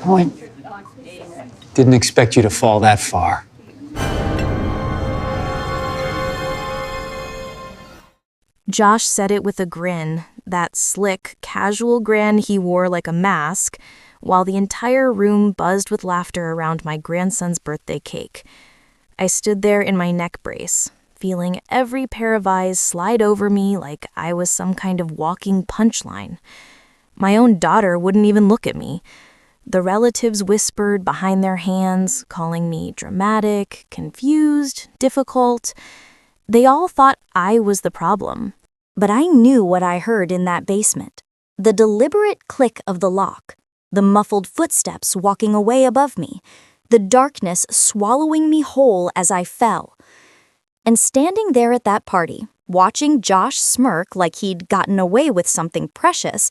point. Didn't expect you to fall that far. Josh said it with a grin, that slick, casual grin he wore like a mask, while the entire room buzzed with laughter around my grandson's birthday cake. I stood there in my neck brace, feeling every pair of eyes slide over me like I was some kind of walking punchline. My own daughter wouldn't even look at me. The relatives whispered behind their hands, calling me dramatic, confused, difficult. They all thought I was the problem. But I knew what I heard in that basement. The deliberate click of the lock, the muffled footsteps walking away above me, the darkness swallowing me whole as I fell. And standing there at that party, watching Josh smirk like he'd gotten away with something precious,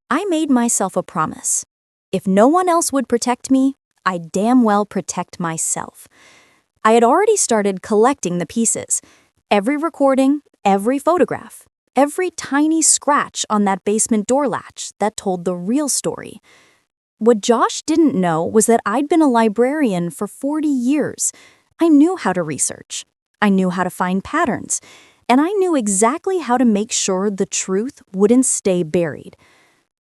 I made myself a promise. If no one else would protect me, I'd damn well protect myself. I had already started collecting the pieces. Every recording, every photograph, every tiny scratch on that basement door latch that told the real story. What Josh didn't know was that I'd been a librarian for 40 years. I knew how to research. I knew how to find patterns. And I knew exactly how to make sure the truth wouldn't stay buried.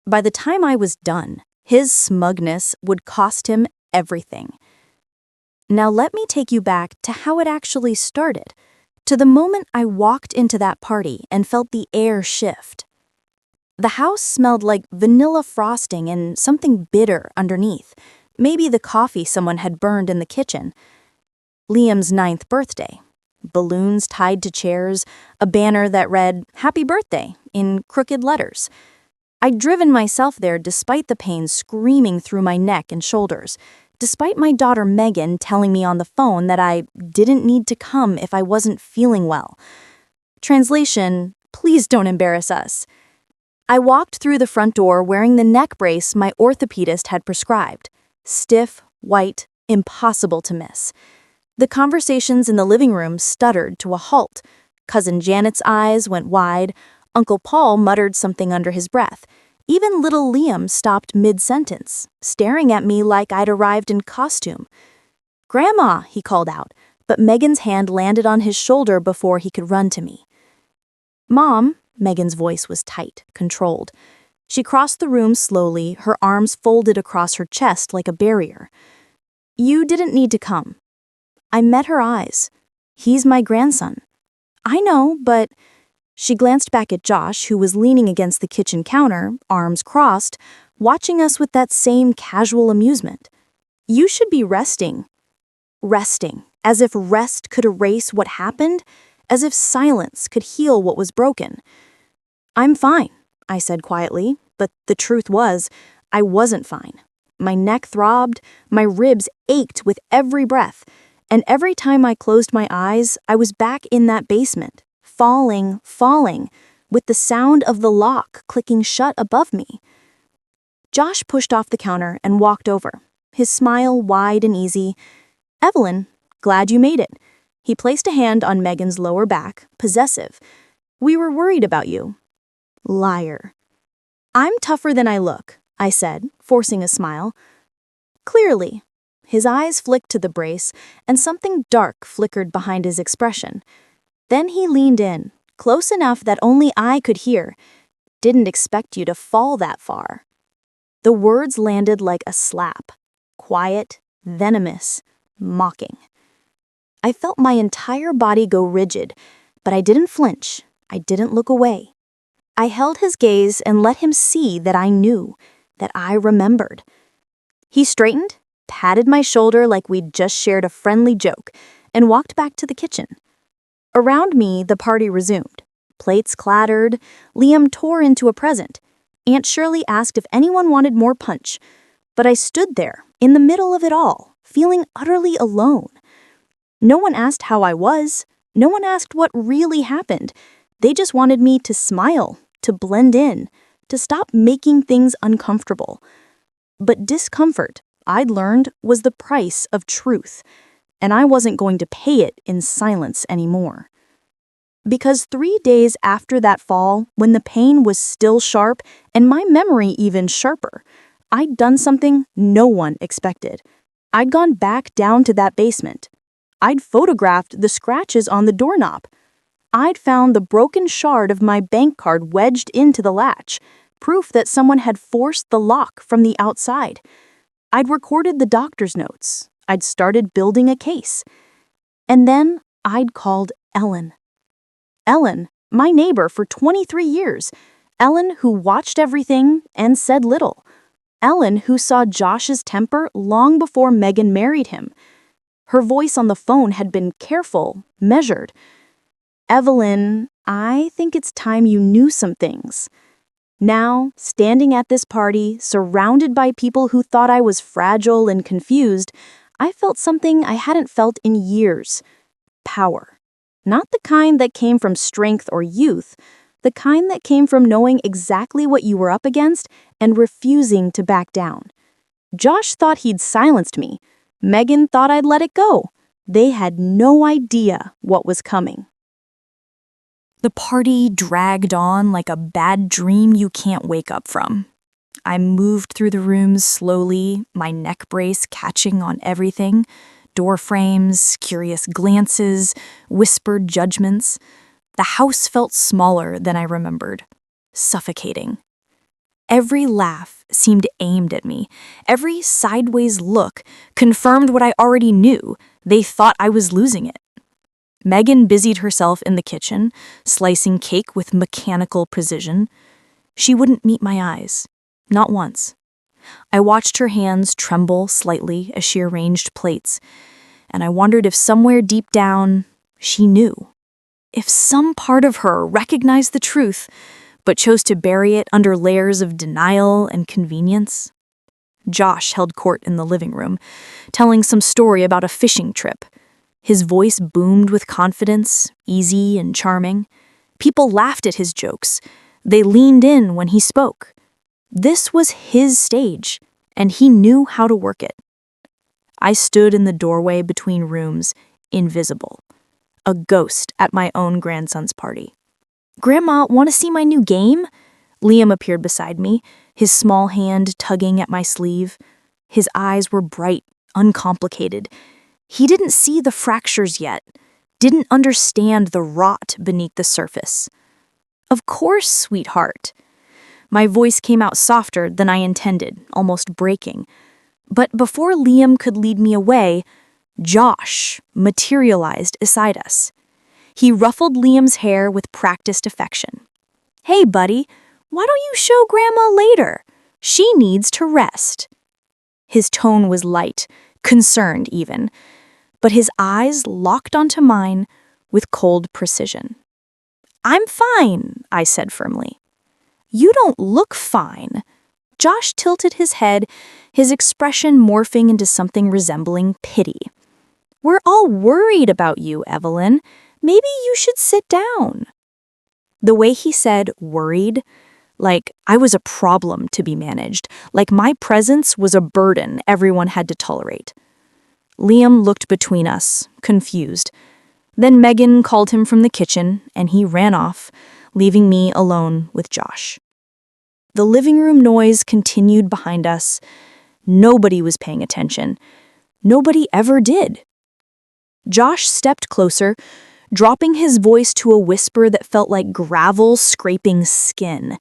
By the time I was done, his smugness would cost him everything. Now let me take you back to how it actually started, to the moment I walked into that party and felt the air shift. The house smelled like vanilla frosting and something bitter underneath, maybe the coffee someone had burned in the kitchen. Liam's 9th birthday. Balloons tied to chairs, a banner that read, "Happy Birthday," in crooked letters. I'd driven myself there despite the pain screaming through my neck and shoulders, despite my daughter Megan telling me on the phone that I didn't need to come if I wasn't feeling well. Translation, please don't embarrass us. I walked through the front door wearing the neck brace my orthopedist had prescribed. Stiff, white, impossible to miss. The conversations in the living room stuttered to a halt. Cousin Janet's eyes went wide. Uncle Paul muttered something under his breath. Even little Liam stopped mid-sentence, staring at me like I'd arrived in costume. "Grandma," he called out, but Megan's hand landed on his shoulder before he could run to me. "Mom," Megan's voice was tight, controlled. She crossed the room slowly, her arms folded across her chest like a barrier. "You didn't need to come." I met her eyes. "He's my grandson." "I know, but..." She glanced back at Josh, who was leaning against the kitchen counter, arms crossed, watching us with that same casual amusement. "You should be resting." Resting, as if rest could erase what happened, as if silence could heal what was broken. "I'm fine," I said quietly, but the truth was, I wasn't fine. My neck throbbed, my ribs ached with every breath, and every time I closed my eyes, I was back in that basement. Falling, with the sound of the lock clicking shut above me. Josh pushed off the counter and walked over, his smile wide and easy. "Evelyn, glad you made it." He placed a hand on Megan's lower back, possessive. "We were worried about you." Liar. "I'm tougher than I look," I said, forcing a smile. "Clearly." His eyes flicked to the brace, and something dark flickered behind his expression. Then he leaned in, close enough that only I could hear. "Didn't expect you to fall that far." The words landed like a slap. Quiet, venomous, mocking. I felt my entire body go rigid, but I didn't flinch. I didn't look away. I held his gaze and let him see that I knew, that I remembered. He straightened, patted my shoulder like we'd just shared a friendly joke, and walked back to the kitchen. Around me, the party resumed. Plates clattered. Liam tore into a present. Aunt Shirley asked if anyone wanted more punch. But I stood there, in the middle of it all, feeling utterly alone. No one asked how I was. No one asked what really happened. They just wanted me to smile, to blend in, to stop making things uncomfortable. But discomfort, I'd learned, was the price of truth. And I wasn't going to pay it in silence anymore. Because 3 days after that fall, when the pain was still sharp and my memory even sharper, I'd done something no one expected. I'd gone back down to that basement. I'd photographed the scratches on the doorknob. I'd found the broken shard of my bank card wedged into the latch, proof that someone had forced the lock from the outside. I'd recorded the doctor's notes. I'd started building a case. And then I'd called Ellen. Ellen, my neighbor for 23 years. Ellen who watched everything and said little. Ellen who saw Josh's temper long before Megan married him. Her voice on the phone had been careful, measured. Evelyn, I think it's time you knew some things. Now, standing at this party, surrounded by people who thought I was fragile and confused, I felt something I hadn't felt in years. Power. Not the kind that came from strength or youth, the kind that came from knowing exactly what you were up against and refusing to back down. Josh thought he'd silenced me. Megan thought I'd let it go. They had no idea what was coming. The party dragged on like a bad dream you can't wake up from. I moved through the rooms slowly, my neck brace catching on everything. Door frames, curious glances, whispered judgments. The house felt smaller than I remembered, suffocating. Every laugh seemed aimed at me. Every sideways look confirmed what I already knew. They thought I was losing it. Megan busied herself in the kitchen, slicing cake with mechanical precision. She wouldn't meet my eyes, not once. I watched her hands tremble slightly as she arranged plates, and I wondered if somewhere deep down, she knew. If some part of her recognized the truth, but chose to bury it under layers of denial and convenience. Josh held court in the living room, telling some story about a fishing trip. His voice boomed with confidence, easy and charming. People laughed at his jokes. They leaned in when he spoke. This was his stage, and he knew how to work it. I stood in the doorway between rooms, invisible, a ghost at my own grandson's party. "Grandma, want to see my new game?" Liam appeared beside me, his small hand tugging at my sleeve. His eyes were bright, uncomplicated. He didn't see the fractures yet, didn't understand the rot beneath the surface. "Of course, sweetheart." My voice came out softer than I intended, almost breaking. But before Liam could lead me away, Josh materialized beside us. He ruffled Liam's hair with practiced affection. "Hey, buddy, why don't you show Grandma later? She needs to rest." His tone was light, concerned even, but his eyes locked onto mine with cold precision. "I'm fine," I said firmly. "You don't look fine." Josh tilted his head, his expression morphing into something resembling pity. "We're all worried about you, Evelyn. Maybe you should sit down." The way he said worried, like I was a problem to be managed, like my presence was a burden everyone had to tolerate. Liam looked between us, confused. Then Megan called him from the kitchen, and he ran off, leaving me alone with Josh. The living room noise continued behind us. Nobody was paying attention. Nobody ever did. Josh stepped closer, dropping his voice to a whisper that felt like gravel scraping skin.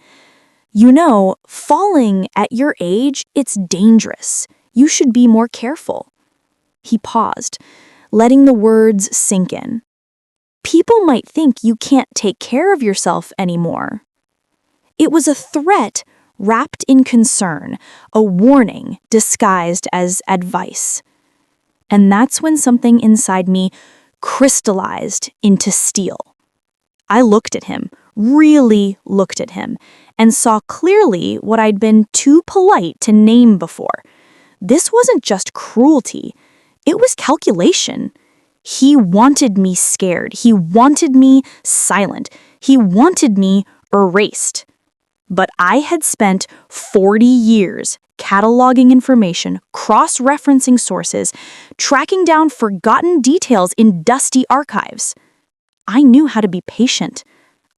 "You know, falling at your age, it's dangerous. You should be more careful." He paused, letting the words sink in. "People might think you can't take care of yourself anymore." It was a threat wrapped in concern, a warning disguised as advice. And that's when something inside me crystallized into steel. I looked at him, really looked at him, and saw clearly what I'd been too polite to name before. This wasn't just cruelty. It was calculation. He wanted me scared. He wanted me silent. He wanted me erased. But I had spent 40 years cataloging information, cross-referencing sources, tracking down forgotten details in dusty archives. I knew how to be patient.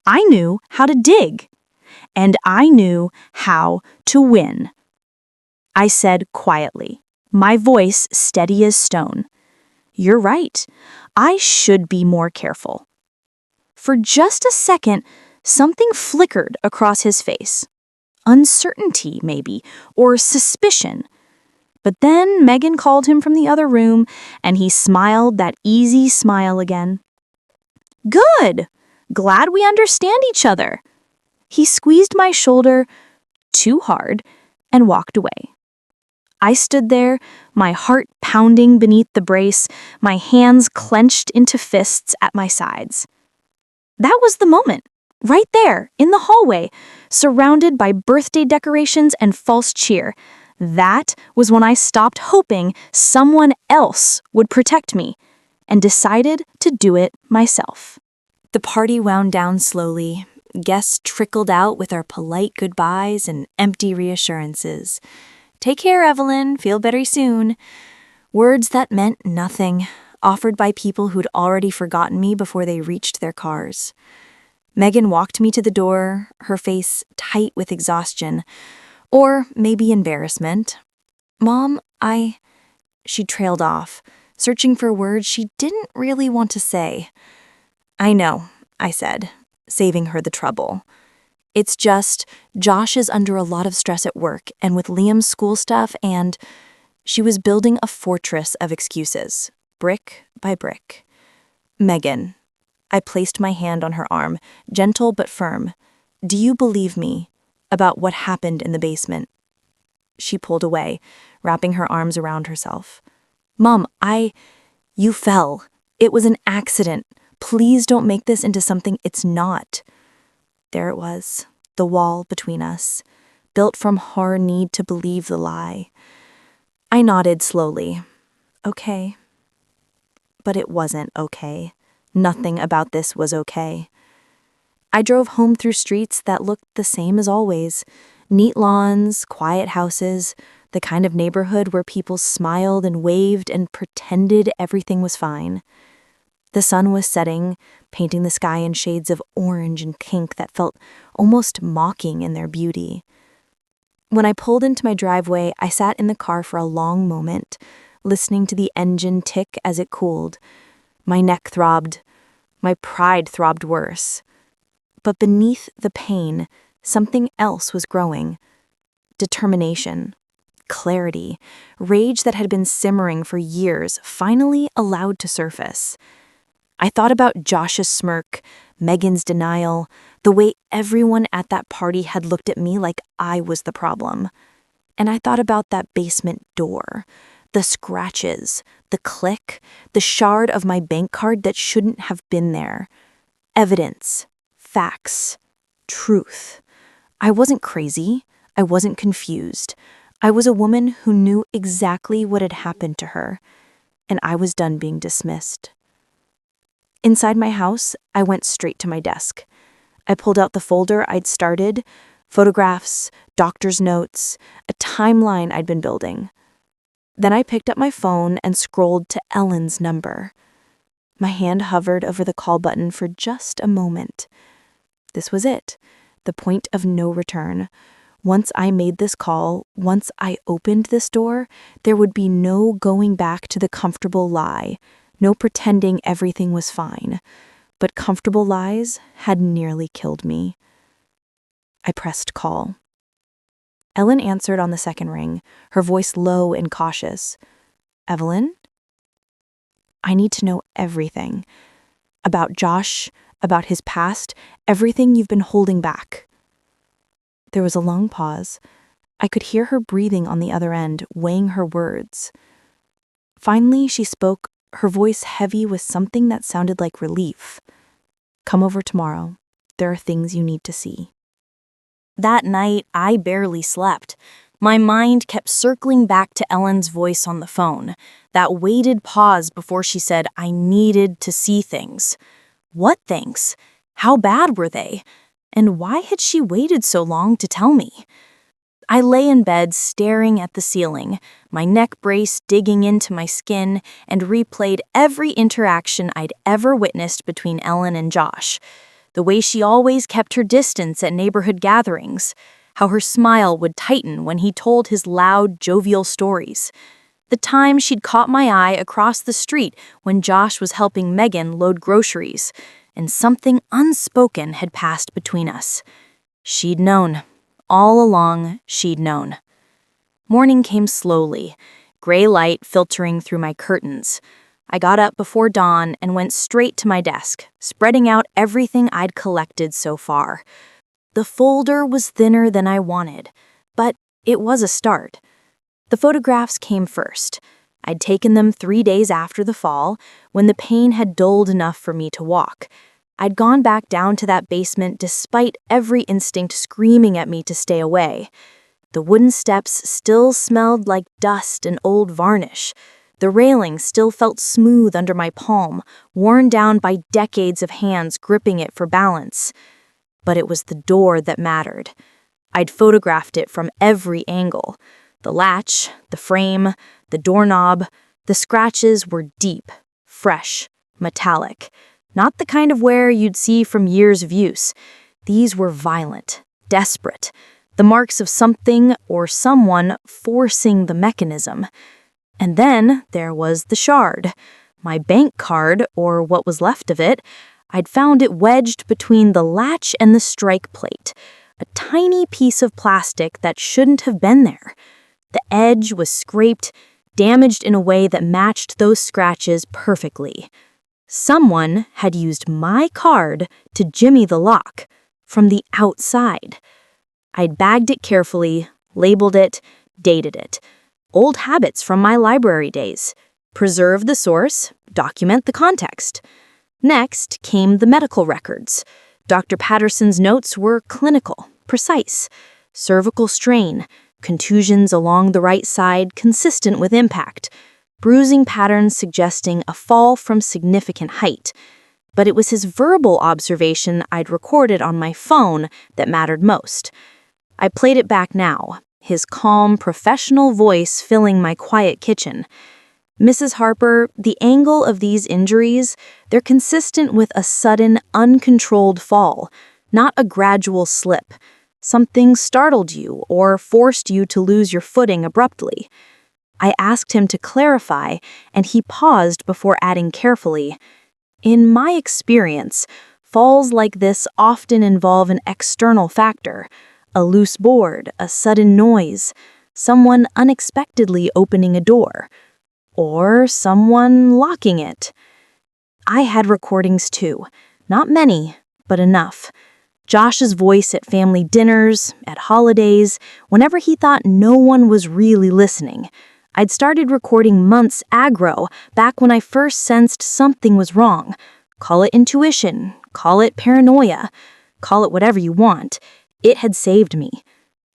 I knew how to dig. And I knew how to win. I said quietly, my voice steady as stone. You're right. I should be more careful. For just a second, something flickered across his face. Uncertainty, maybe, or suspicion. But then Megan called him from the other room, and he smiled that easy smile again. Good! Glad we understand each other. He squeezed my shoulder too hard and walked away. I stood there, my heart pounding beneath the brace, my hands clenched into fists at my sides. That was the moment, right there, in the hallway, surrounded by birthday decorations and false cheer. That was when I stopped hoping someone else would protect me and decided to do it myself. The party wound down slowly. Guests trickled out with our polite goodbyes and empty reassurances. Take care, Evelyn. Feel better soon. Words that meant nothing, offered by people who'd already forgotten me before they reached their cars. Megan walked me to the door, her face tight with exhaustion, or maybe embarrassment. Mom, She trailed off, searching for words she didn't really want to say. I know, I said, saving her the trouble. It's just, Josh is under a lot of stress at work and with Liam's school stuff, and she was building a fortress of excuses, brick by brick. Megan, I placed my hand on her arm, gentle but firm. Do you believe me about what happened in the basement? She pulled away, wrapping her arms around herself. Mom, you fell. It was an accident. Please don't make this into something it's not. There it was, the wall between us, built from her need to believe the lie. I nodded slowly. Okay. But it wasn't okay. Nothing about this was okay. I drove home through streets that looked the same as always. Neat lawns, quiet houses, the kind of neighborhood where people smiled and waved and pretended everything was fine. The sun was setting, painting the sky in shades of orange and pink that felt almost mocking in their beauty. When I pulled into my driveway, I sat in the car for a long moment, listening to the engine tick as it cooled. My neck throbbed. My pride throbbed worse. But beneath the pain, something else was growing. Determination, clarity, rage that had been simmering for years, finally allowed to surface. I thought about Josh's smirk, Megan's denial, the way everyone at that party had looked at me like I was the problem. And I thought about that basement door, the scratches, the click, the shard of my bank card that shouldn't have been there. Evidence, facts, truth. I wasn't crazy. I wasn't confused. I was a woman who knew exactly what had happened to her, and I was done being dismissed. Inside my house, I went straight to my desk. I pulled out the folder I'd started, photographs, doctor's notes, a timeline I'd been building. Then I picked up my phone and scrolled to Ellen's number. My hand hovered over the call button for just a moment. This was it, the point of no return. Once I made this call, once I opened this door, there would be no going back to the comfortable lie. No pretending everything was fine, but comfortable lies had nearly killed me. I pressed call. Ellen answered on the second ring, her voice low and cautious. Evelyn? I need to know everything. About Josh, about his past, everything you've been holding back. There was a long pause. I could hear her breathing on the other end, weighing her words. Finally, she spoke, her voice heavy with something that sounded like relief. Come over tomorrow. There are things you need to see. That night, I barely slept. My mind kept circling back to Ellen's voice on the phone, that weighted pause before she said I needed to see things. What things? How bad were they? And why had she waited so long to tell me? I lay in bed staring at the ceiling, my neck brace digging into my skin, and replayed every interaction I'd ever witnessed between Ellen and Josh. The way she always kept her distance at neighborhood gatherings, how her smile would tighten when he told his loud, jovial stories. The time she'd caught my eye across the street when Josh was helping Megan load groceries, and something unspoken had passed between us. She'd known. All along, she'd known. Morning came slowly, gray light filtering through my curtains. I got up before dawn and went straight to my desk, spreading out everything I'd collected so far. The folder was thinner than I wanted, but it was a start. The photographs came first. I'd taken them 3 days after the fall, when the pain had dulled enough for me to walk. I'd gone back down to that basement despite every instinct screaming at me to stay away. The wooden steps still smelled like dust and old varnish. The railing still felt smooth under my palm, worn down by decades of hands gripping it for balance. But it was the door that mattered. I'd photographed it from every angle. The latch, the frame, the doorknob, the scratches were deep, fresh, metallic. Not the kind of wear you'd see from years of use. These were violent, desperate, the marks of something or someone forcing the mechanism. And then there was the shard. My bank card, or what was left of it. I'd found it wedged between the latch and the strike plate, a tiny piece of plastic that shouldn't have been there. The edge was scraped, damaged in a way that matched those scratches perfectly. Someone had used my card to jimmy the lock from the outside. I'd bagged it carefully, labeled it, dated it. Old habits from my library days. Preserve the source, document the context. Next came the medical records. Dr. Patterson's notes were clinical, precise. Cervical strain, contusions along the right side consistent with impact, bruising patterns suggesting a fall from significant height. But it was his verbal observation I'd recorded on my phone that mattered most. I played it back now, his calm, professional voice filling my quiet kitchen. Mrs. Harper, the angle of these injuries, they're consistent with a sudden, uncontrolled fall, not a gradual slip. Something startled you or forced you to lose your footing abruptly. I asked him to clarify, and he paused before adding carefully, "In my experience, falls like this often involve an external factor, a loose board, a sudden noise, someone unexpectedly opening a door, or someone locking it." I had recordings too, not many, but enough. Josh's voice at family dinners, at holidays, whenever he thought no one was really listening. I'd started recording months aggro, back when I first sensed something was wrong. Call it intuition, call it paranoia, call it whatever you want. It had saved me.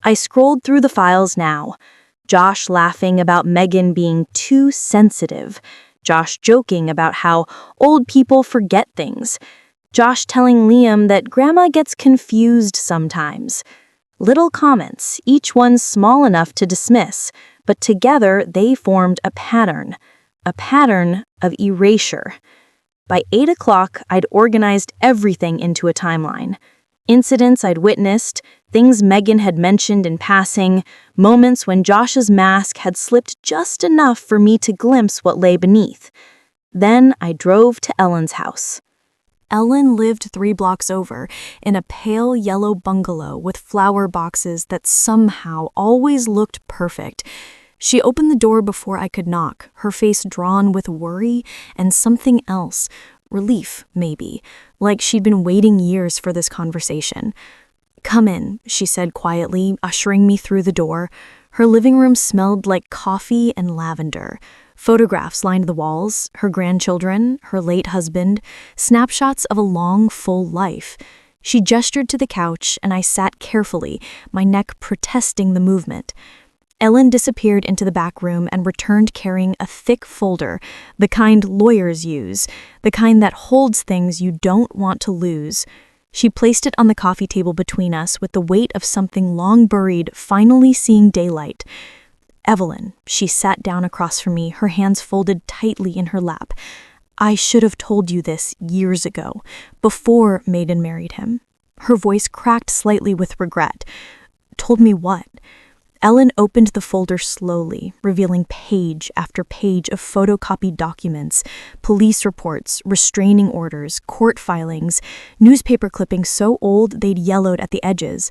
I scrolled through the files now. Josh laughing about Megan being too sensitive. Josh joking about how old people forget things. Josh telling Liam that Grandma gets confused sometimes. Little comments, each one small enough to dismiss, but together they formed a pattern of erasure. By 8 o'clock, I'd organized everything into a timeline. Incidents I'd witnessed, things Megan had mentioned in passing, moments when Josh's mask had slipped just enough for me to glimpse what lay beneath. Then I drove to Ellen's house. Ellen lived 3 blocks over, in a pale yellow bungalow with flower boxes that somehow always looked perfect. She opened the door before I could knock, her face drawn with worry and something else, relief maybe, like she'd been waiting years for this conversation. "Come in," she said quietly, ushering me through the door. Her living room smelled like coffee and lavender. Photographs lined the walls, her grandchildren, her late husband, snapshots of a long, full life. She gestured to the couch, and I sat carefully, my neck protesting the movement. Ellen disappeared into the back room and returned carrying a thick folder, the kind lawyers use, the kind that holds things you don't want to lose. She placed it on the coffee table between us with the weight of something long buried finally seeing daylight. "Evelyn," she sat down across from me, her hands folded tightly in her lap. "I should have told you this years ago, before Maiden married him." Her voice cracked slightly with regret. Told me what? Ellen opened the folder slowly, revealing page after page of photocopied documents, police reports, restraining orders, court filings, newspaper clippings so old they'd yellowed at the edges.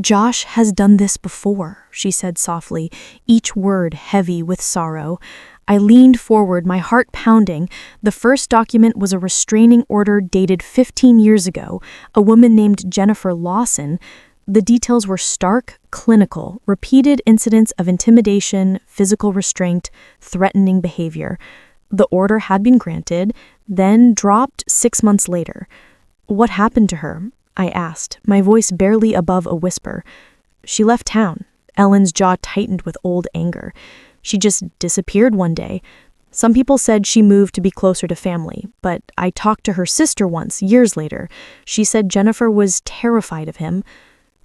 "Josh has done this before," she said softly, each word heavy with sorrow. I leaned forward, my heart pounding. The first document was a restraining order dated 15 years ago, a woman named Jennifer Lawson. The details were stark, clinical, repeated incidents of intimidation, physical restraint, threatening behavior. The order had been granted, then dropped 6 months later. "What happened to her?" I asked, my voice barely above a whisper. "She left town." Ellen's jaw tightened with old anger. "She just disappeared one day. Some people said she moved to be closer to family, but I talked to her sister once, years later. She said Jennifer was terrified of him."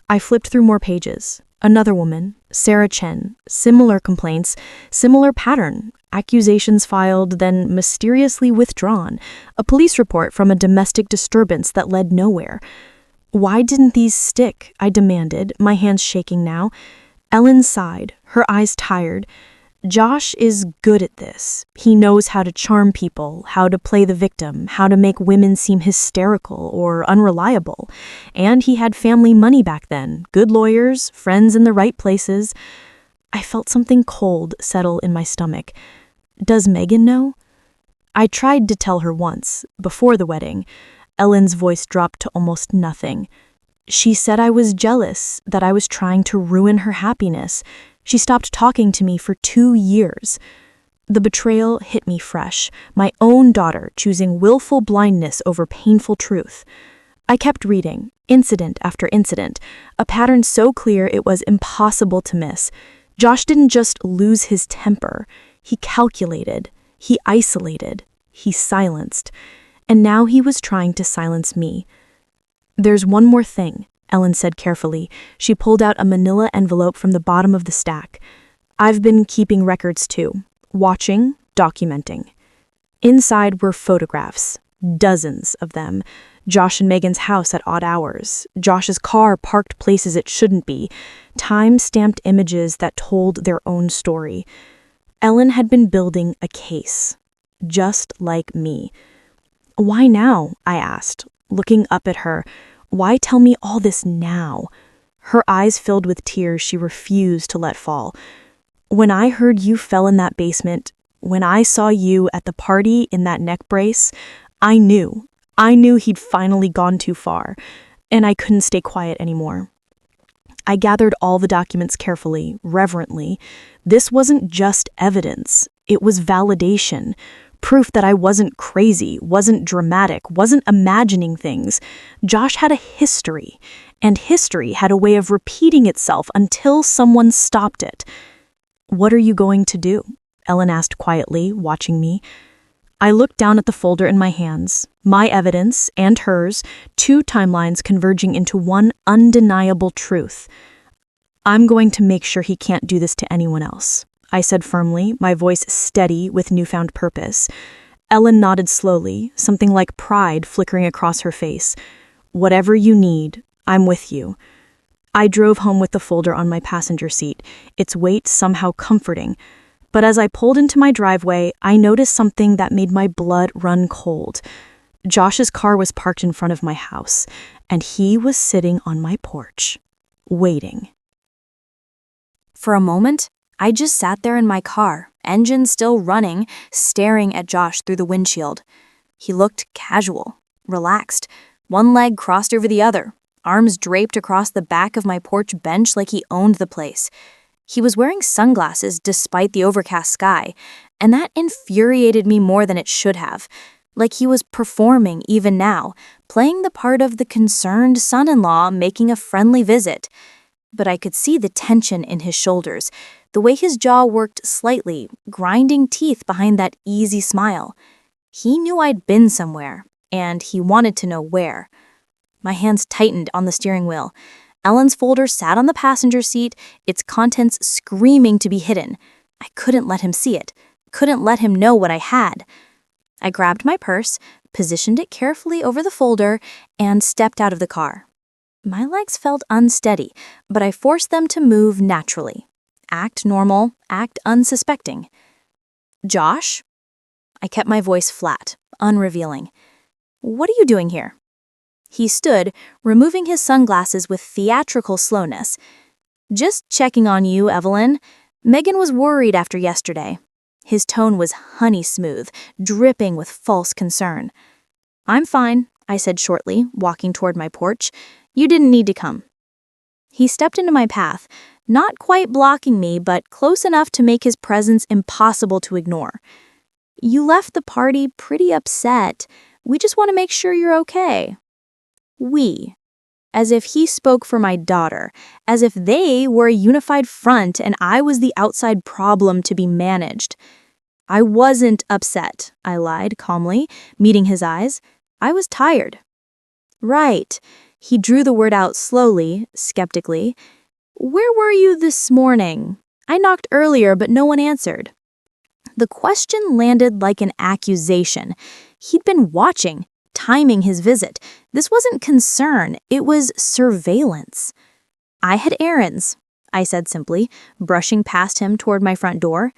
I flipped through more pages. Another woman, Sarah Chen, similar complaints, similar pattern, accusations filed, then mysteriously withdrawn, a police report from a domestic disturbance that led nowhere. "Why didn't these stick?" I demanded, my hands shaking now. Ellen sighed, her eyes tired. "Josh is good at this. He knows how to charm people, how to play the victim, how to make women seem hysterical or unreliable. And he had family money back then, good lawyers, friends in the right places." I felt something cold settle in my stomach. "Does Megan know?" I tried to tell her once, before the wedding. Ellen's voice dropped to almost nothing. "She said I was jealous, that I was trying to ruin her happiness. She stopped talking to me for 2 years. The betrayal hit me fresh, my own daughter choosing willful blindness over painful truth. I kept reading, incident after incident, a pattern so clear it was impossible to miss. Josh didn't just lose his temper. He calculated, he isolated, he silenced. And now he was trying to silence me. "There's one more thing," Ellen said carefully. She pulled out a manila envelope from the bottom of the stack. "I've been keeping records too, watching, documenting." Inside were photographs, dozens of them. Josh and Megan's house at odd hours, Josh's car parked places it shouldn't be, time-stamped images that told their own story. Ellen had been building a case, just like me. "Why now?" I asked, looking up at her. "Why tell me all this now?" Her eyes filled with tears she refused to let fall. "When I heard you fell in that basement, when I saw you at the party in that neck brace, I knew he'd finally gone too far, and I couldn't stay quiet anymore." I gathered all the documents carefully, reverently. This wasn't just evidence, it was validation. Proof that I wasn't crazy, wasn't dramatic, wasn't imagining things. Josh had a history, and history had a way of repeating itself until someone stopped it. "What are you going to do?" Ellen asked quietly, watching me. I looked down at the folder in my hands, my evidence and hers, 2 timelines converging into one undeniable truth. "I'm going to make sure he can't do this to anyone else," I said firmly, my voice steady with newfound purpose. Ellen nodded slowly, something like pride flickering across her face. "Whatever you need, I'm with you." I drove home with the folder on my passenger seat, its weight somehow comforting. But as I pulled into my driveway, I noticed something that made my blood run cold. Josh's car was parked in front of my house, and he was sitting on my porch, waiting. For a moment, I just sat there in my car, engine still running, staring at Josh through the windshield. He looked casual, relaxed, one leg crossed over the other, arms draped across the back of my porch bench like he owned the place. He was wearing sunglasses despite the overcast sky, and that infuriated me more than it should have. Like he was performing even now, playing the part of the concerned son-in-law making a friendly visit. But I could see the tension in his shoulders, the way his jaw worked slightly, grinding teeth behind that easy smile. He knew I'd been somewhere, and he wanted to know where. My hands tightened on the steering wheel. Ellen's folder sat on the passenger seat, its contents screaming to be hidden. I couldn't let him see it, couldn't let him know what I had. I grabbed my purse, positioned it carefully over the folder, and stepped out of the car. My legs felt unsteady, but I forced them to move naturally. Act normal, act unsuspecting. Josh? I kept my voice flat, unrevealing. What are you doing here? He stood, removing his sunglasses with theatrical slowness. Just checking on you, Evelyn. Megan was worried after yesterday. His tone was honey smooth, dripping with false concern. I'm fine, I said shortly, walking toward my porch. You didn't need to come. He stepped into my path, not quite blocking me, but close enough to make his presence impossible to ignore. You left the party pretty upset. We just want to make sure you're okay. We. As if he spoke for my daughter, as if they were a unified front and I was the outside problem to be managed. I wasn't upset, I lied calmly, meeting his eyes. I was tired. Right. He drew the word out slowly, skeptically. Where were you this morning? I knocked earlier, but no one answered. The question landed like an accusation. He'd been watching, timing his visit. This wasn't concern, it was surveillance. I had errands, I said simply, brushing past him toward my front door.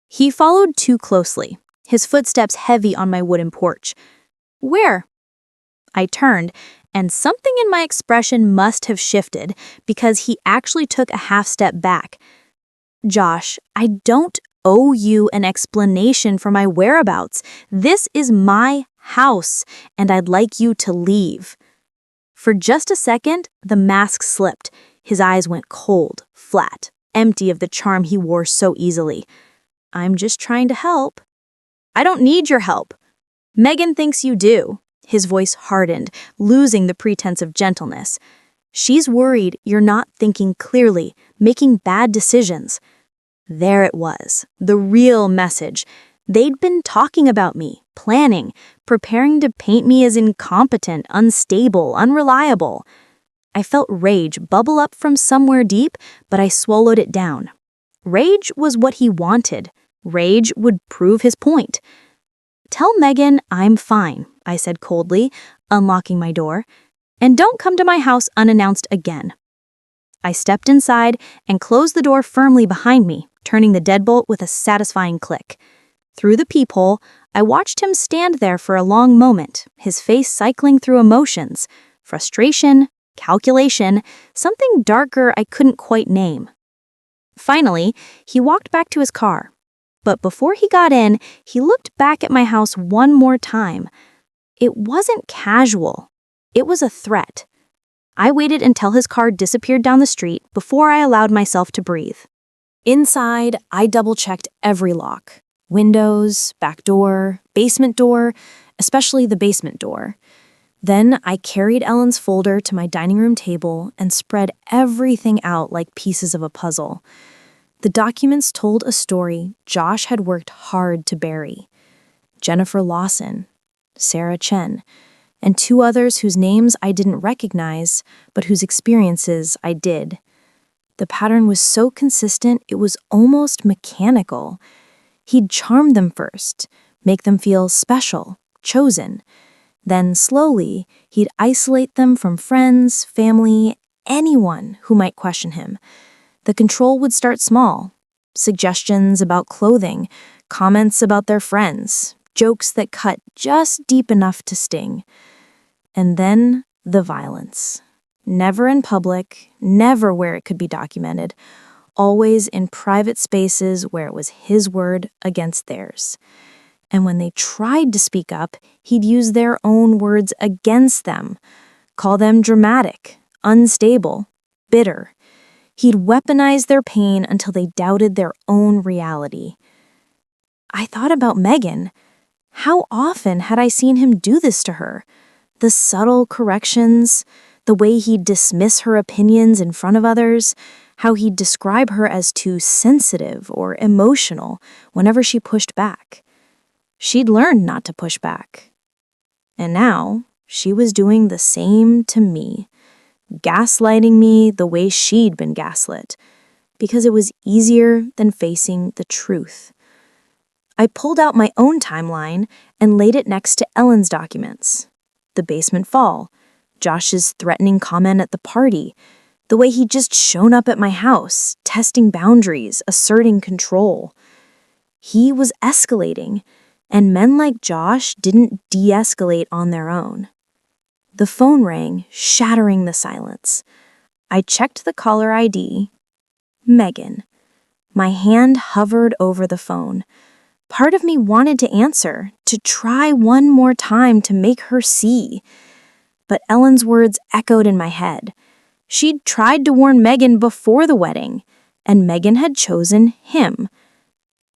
He followed too closely, his footsteps heavy on my wooden porch. Where? I turned, and something in my expression must have shifted because he actually took a half step back. Josh, I don't owe you an explanation for my whereabouts. This is my house, and I'd like you to leave. For just a second, the mask slipped. His eyes went cold, flat, empty of the charm he wore so easily. I'm just trying to help. I don't need your help. Megan thinks you do. His voice hardened, losing the pretense of gentleness. She's worried you're not thinking clearly, making bad decisions. There it was, the real message. They'd been talking about me, planning, preparing to paint me as incompetent, unstable, unreliable. I felt rage bubble up from somewhere deep, but I swallowed it down. Rage was what he wanted. Rage would prove his point. Tell Megan I'm fine, I said coldly, unlocking my door. And don't come to my house unannounced again. I stepped inside and closed the door firmly behind me, turning the deadbolt with a satisfying click. Through the peephole, I watched him stand there for a long moment, his face cycling through emotions, frustration, calculation, something darker I couldn't quite name. Finally, he walked back to his car. But before he got in, he looked back at my house one more time. It wasn't casual. It was a threat. I waited until his car disappeared down the street before I allowed myself to breathe. Inside, I double-checked every lock. Windows, back door, basement door, especially the basement door. Then I carried Ellen's folder to my dining room table and spread everything out like pieces of a puzzle. The documents told a story Josh had worked hard to bury. Jennifer Lawson, Sarah Chen, and two others whose names I didn't recognize, but whose experiences I did. The pattern was so consistent it was almost mechanical. He'd charm them first, make them feel special, chosen. Then slowly, he'd isolate them from friends, family, anyone who might question him. The control would start small. Suggestions about clothing, comments about their friends, jokes that cut just deep enough to sting. And then the violence. Never in public, never where it could be documented, always in private spaces where it was his word against theirs. And when they tried to speak up, he'd use their own words against them, call them dramatic, unstable, bitter. He'd weaponize their pain until they doubted their own reality. I thought about Megan. How often had I seen him do this to her? The subtle corrections, the way he'd dismiss her opinions in front of others, how he'd describe her as too sensitive or emotional whenever she pushed back. She'd learned not to push back. And now, she was doing the same to me, gaslighting me the way she'd been gaslit, because it was easier than facing the truth. I pulled out my own timeline and laid it next to Ellen's documents. The basement fall, Josh's threatening comment at the party, the way he'd just shown up at my house, testing boundaries, asserting control. He was escalating, and men like Josh didn't de-escalate on their own. The phone rang, shattering the silence. I checked the caller ID. Megan. My hand hovered over the phone. Part of me wanted to answer, to try one more time to make her see. But Ellen's words echoed in my head. She'd tried to warn Megan before the wedding, and Megan had chosen him.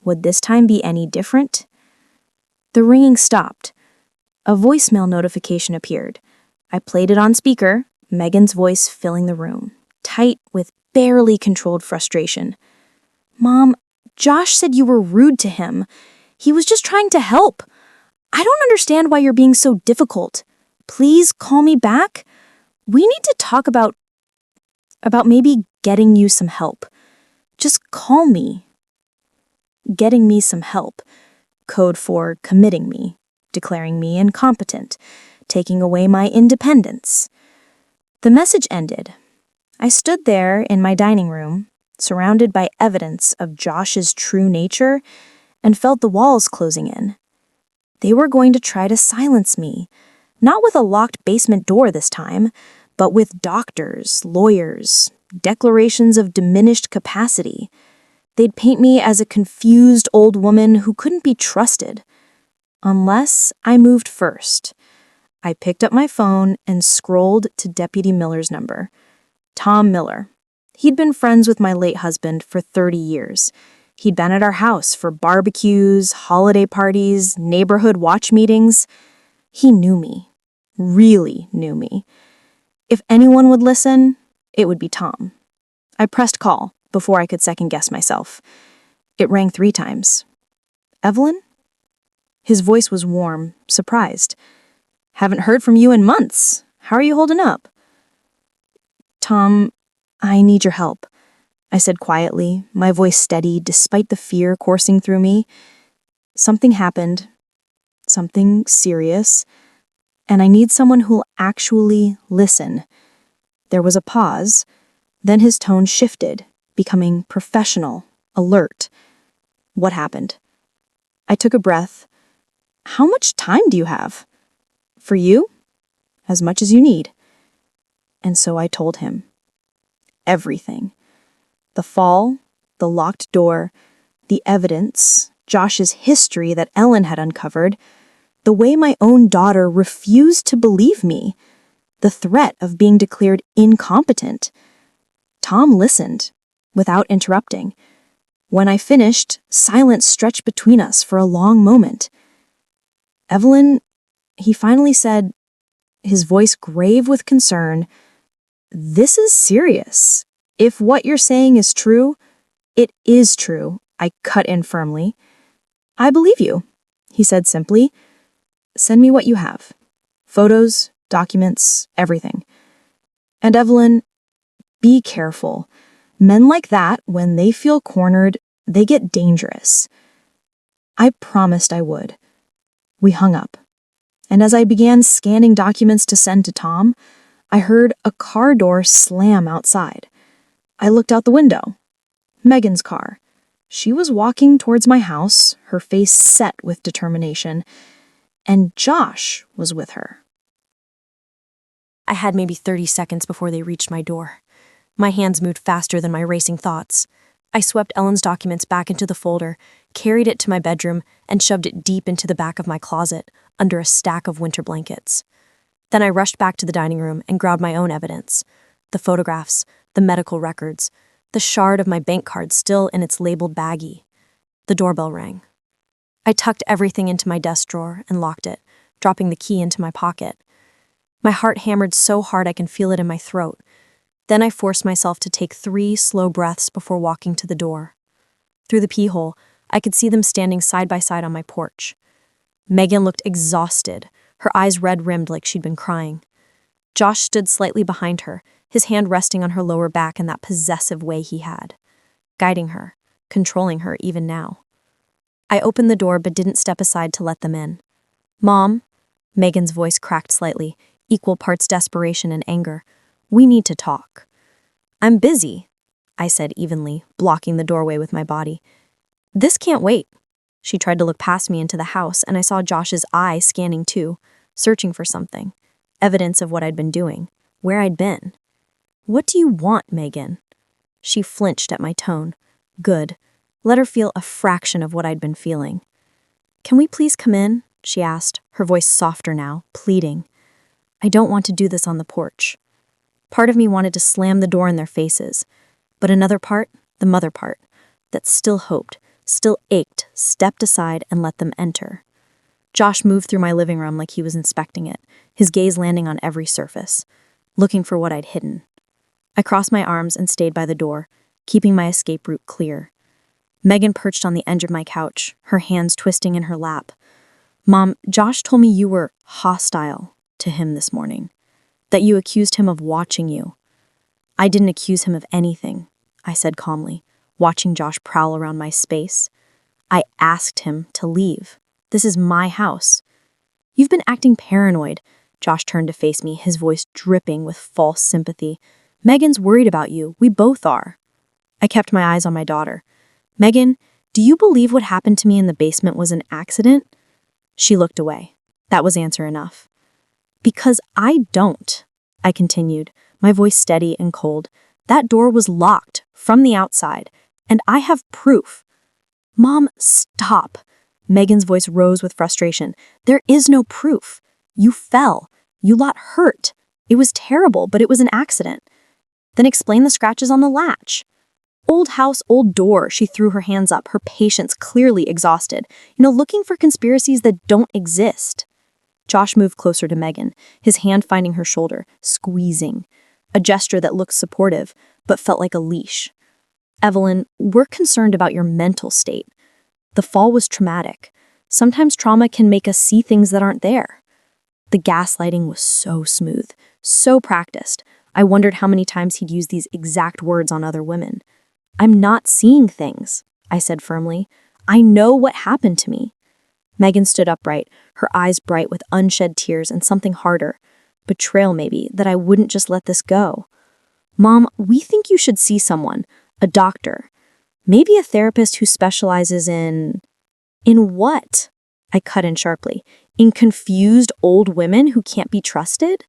Would this time be any different? The ringing stopped. A voicemail notification appeared. I played it on speaker, Megan's voice filling the room, tight with barely controlled frustration. Mom, Josh said you were rude to him. He was just trying to help. I don't understand why you're being so difficult. Please call me back. We need to talk about maybe getting you some help. Just call me. Getting me some help. Code for committing me, declaring me incompetent, taking away my independence. The message ended. I stood there in my dining room, surrounded by evidence of Josh's true nature, and felt the walls closing in. They were going to try to silence me, not with a locked basement door this time, but with doctors, lawyers, declarations of diminished capacity. They'd paint me as a confused old woman who couldn't be trusted. Unless I moved first. I picked up my phone and scrolled to Deputy Miller's number. Tom Miller. He'd been friends with my late husband for 30 years. He'd been at our house for barbecues, holiday parties, neighborhood watch meetings. He knew me. Really knew me. If anyone would listen, it would be Tom. I pressed call before I could second-guess myself. It rang 3 times. Evelyn? His voice was warm, surprised. Haven't heard from you in months. How are you holding up? Tom, I need your help, I said quietly, my voice steady despite the fear coursing through me. Something happened. Something serious. And I need someone who'll actually listen. There was a pause. Then his tone shifted, becoming professional, alert. What happened? I took a breath. How much time do you have? For you? As much as you need. And so I told him. Everything. The fall, the locked door, the evidence, Josh's history that Ellen had uncovered, the way my own daughter refused to believe me, the threat of being declared incompetent. Tom listened, without interrupting. When I finished, silence stretched between us for a long moment. Evelyn, he finally said, his voice grave with concern, this is serious. If what you're saying is true, it is true, I cut in firmly. I believe you, he said simply. Send me what you have. Photos, documents, everything. And Evelyn, be careful. Men like that, when they feel cornered, they get dangerous. I promised I would. We hung up. And as I began scanning documents to send to Tom, I heard a car door slam outside. I looked out the window. Megan's car. She was walking towards my house, her face set with determination, and Josh was with her. I had maybe 30 seconds before they reached my door. My hands moved faster than my racing thoughts. I swept Ellen's documents back into the folder, carried it to my bedroom, and shoved it deep into the back of my closet, under a stack of winter blankets. Then I rushed back to the dining room and grabbed my own evidence. The photographs, the medical records, the shard of my bank card still in its labeled baggie. The doorbell rang. I tucked everything into my desk drawer and locked it, dropping the key into my pocket. My heart hammered so hard I can feel it in my throat. Then I forced myself to take 3 slow breaths before walking to the door. Through the peehole, I could see them standing side by side on my porch. Megan looked exhausted, her eyes red-rimmed like she'd been crying. Josh stood slightly behind her, his hand resting on her lower back in that possessive way he had, guiding her, controlling her even now. I opened the door but didn't step aside to let them in. Mom, Megan's voice cracked slightly, equal parts desperation and anger. We need to talk. I'm busy, I said evenly, blocking the doorway with my body. This can't wait. She tried to look past me into the house, and I saw Josh's eye scanning too, searching for something. Evidence of what I'd been doing, where I'd been. What do you want, Megan? She flinched at my tone. Good. Let her feel a fraction of what I'd been feeling. Can we please come in? She asked, her voice softer now, pleading. I don't want to do this on the porch. Part of me wanted to slam the door in their faces, but another part, the mother part, that still hoped, still ached, stepped aside and let them enter. Josh moved through my living room like he was inspecting it, his gaze landing on every surface, looking for what I'd hidden. I crossed my arms and stayed by the door, keeping my escape route clear. Megan perched on the edge of my couch, her hands twisting in her lap. Mom, Josh told me you were hostile to him this morning, that you accused him of watching you. I didn't accuse him of anything, I said calmly, watching Josh prowl around my space. I asked him to leave. This is my house. You've been acting paranoid. Josh turned to face me, his voice dripping with false sympathy. Megan's worried about you. We both are. I kept my eyes on my daughter. Megan, do you believe what happened to me in the basement was an accident? She looked away. That was answer enough. Because I don't, I continued, my voice steady and cold. That door was locked from the outside, and I have proof. Mom, stop. Megan's voice rose with frustration. There is no proof. You fell. You got hurt. It was terrible, but it was an accident. Then explain the scratches on the latch. Old house, old door, she threw her hands up, her patience clearly exhausted. Looking for conspiracies that don't exist. Josh moved closer to Megan, his hand finding her shoulder, squeezing. A gesture that looked supportive, but felt like a leash. Evelyn, we're concerned about your mental state. The fall was traumatic. Sometimes trauma can make us see things that aren't there. The gaslighting was so smooth, so practiced. I wondered how many times he'd use these exact words on other women. I'm not seeing things, I said firmly. I know what happened to me. Megan stood upright, her eyes bright with unshed tears and something harder. Betrayal, maybe, that I wouldn't just let this go. Mom, we think you should see someone, a doctor. Maybe a therapist who specializes in what? I cut in sharply. In confused old women who can't be trusted?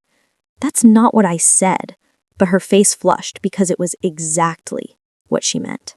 That's not what I said, but her face flushed because it was exactly what she meant.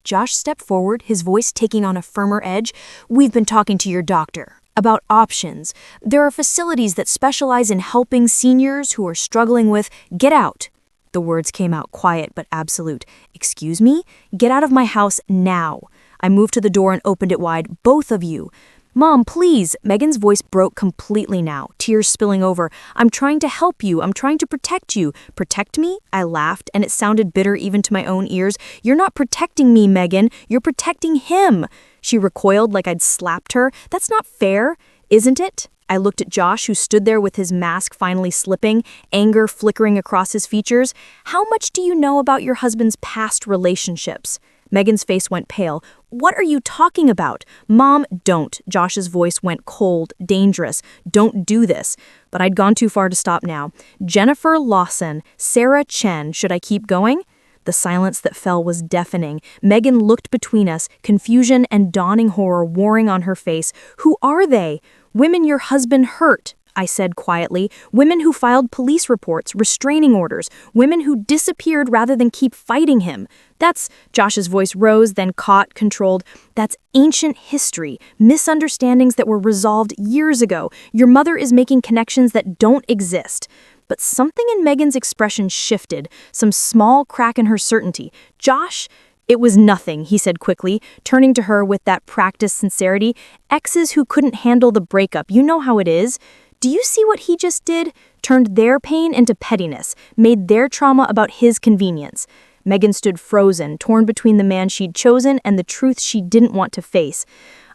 Josh stepped forward, his voice taking on a firmer edge. We've been talking to your doctor about options. There are facilities that specialize in helping seniors who are struggling with get out. The words came out quiet but absolute. Excuse me? Get out of my house now. I moved to the door and opened it wide. Both of you. Mom, please. Megan's voice broke completely now, tears spilling over. I'm trying to help you. I'm trying to protect you. Protect me? I laughed, and it sounded bitter even to my own ears. You're not protecting me, Megan. You're protecting him. She recoiled like I'd slapped her. That's not fair, isn't it? I looked at Josh, who stood there with his mask finally slipping, anger flickering across his features. How much do you know about your husband's past relationships? Megan's face went pale. What are you talking about? Mom, don't. Josh's voice went cold, dangerous. Don't do this. But I'd gone too far to stop now. Jennifer Lawson, Sarah Chen, should I keep going? The silence that fell was deafening. Megan looked between us, confusion and dawning horror warring on her face. Who are they? Women your husband hurt, I said quietly. Women who filed police reports, restraining orders. Women who disappeared rather than keep fighting him. That's, Josh's voice rose, then caught, controlled. That's ancient history, misunderstandings that were resolved years ago. Your mother is making connections that don't exist. But something in Megan's expression shifted, some small crack in her certainty. Josh? It was nothing, he said quickly, turning to her with that practiced sincerity. Exes who couldn't handle the breakup, you know how it is. Do you see what he just did? Turned their pain into pettiness, made their trauma about his convenience. Megan stood frozen, torn between the man she'd chosen and the truth she didn't want to face.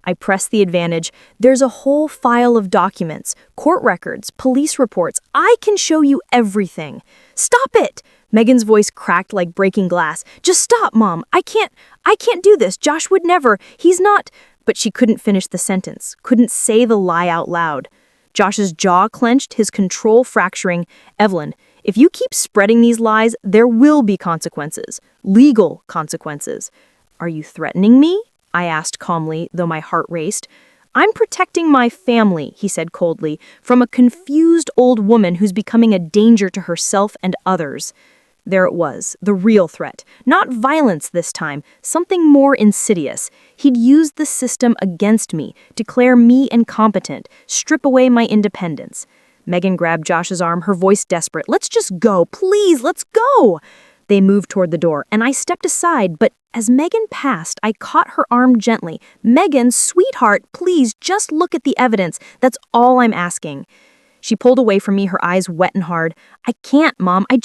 I pressed the advantage. There's a whole file of documents, court records, police reports. I can show you everything. Stop it! Megan's voice cracked like breaking glass. Just stop, Mom. I can't do this. Josh would never. He's not. But she couldn't finish the sentence, couldn't say the lie out loud. Josh's jaw clenched, his control fracturing. "Evelyn, if you keep spreading these lies, there will be consequences. Legal consequences." "Are you threatening me?" I asked calmly, though my heart raced. "I'm protecting my family," he said coldly, "from a confused old woman who's becoming a danger to herself and others." There it was, the real threat. Not violence this time, something more insidious. He'd used the system against me, declare me incompetent, strip away my independence. Megan grabbed Josh's arm, her voice desperate. "Let's just go, please, let's go!" They moved toward the door, and I stepped aside, but as Megan passed, I caught her arm gently. "Megan, sweetheart, please just look at the evidence. That's all I'm asking." She pulled away from me, her eyes wet and hard. "I can't, Mom. I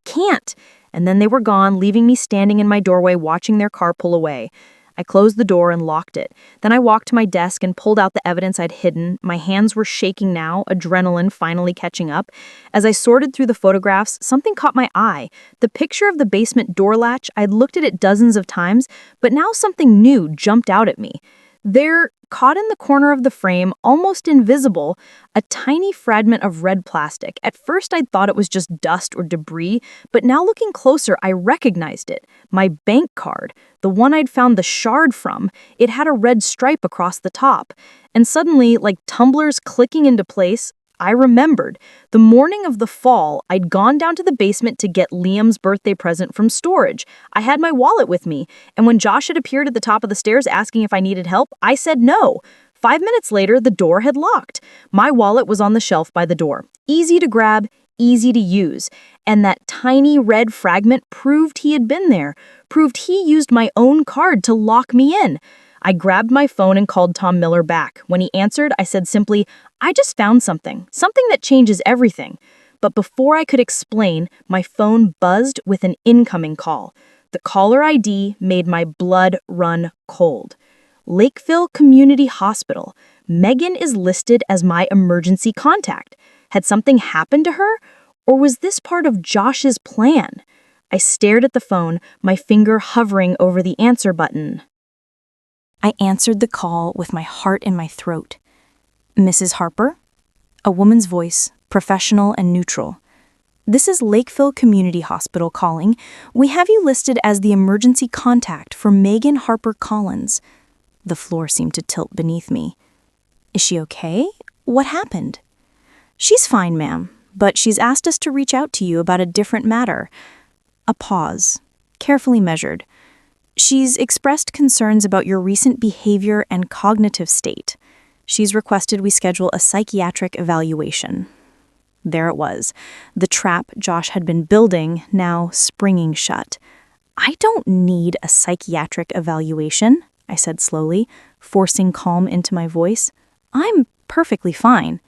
can't." And then they were gone, leaving me standing in my doorway watching their car pull away. I closed the door and locked it. Then I walked to my desk and pulled out the evidence I'd hidden. My hands were shaking now, adrenaline finally catching up. As I sorted through the photographs, something caught my eye. The picture of the basement door latch, I'd looked at it dozens of times, but now something new jumped out at me. There, caught in the corner of the frame, almost invisible, a tiny fragment of red plastic. At first I'd thought it was just dust or debris, but now looking closer I recognized it. My bank card, the one I'd found the shard from. It had a red stripe across the top. And suddenly, like tumblers clicking into place, I remembered. The morning of the fall, I'd gone down to the basement to get Liam's birthday present from storage. I had my wallet with me, and when Josh had appeared at the top of the stairs asking if I needed help, I said no. 5 minutes later, the door had locked. My wallet was on the shelf by the door. Easy to grab, easy to use. And that tiny red fragment proved he had been there, proved he used my own card to lock me in. I grabbed my phone and called Tom Miller back. When he answered, I said simply, "I just found something that changes everything." But before I could explain, my phone buzzed with an incoming call. The caller ID made my blood run cold. Lakeville Community Hospital. Megan is listed as my emergency contact. Had something happened to her? Or was this part of Josh's plan? I stared at the phone, my finger hovering over the answer button. I answered the call with my heart in my throat. "Mrs. Harper?" A woman's voice, professional and neutral. "This is Lakeville Community Hospital calling. We have you listed as the emergency contact for Megan Harper Collins." The floor seemed to tilt beneath me. "Is she okay? What happened?" "She's fine, ma'am, but she's asked us to reach out to you about a different matter." A pause, carefully measured. "She's expressed concerns about your recent behavior and cognitive state. She's requested we schedule a psychiatric evaluation." There it was, the trap Josh had been building, now springing shut. "I don't need a psychiatric evaluation," I said slowly, forcing calm into my voice. "I'm perfectly fine."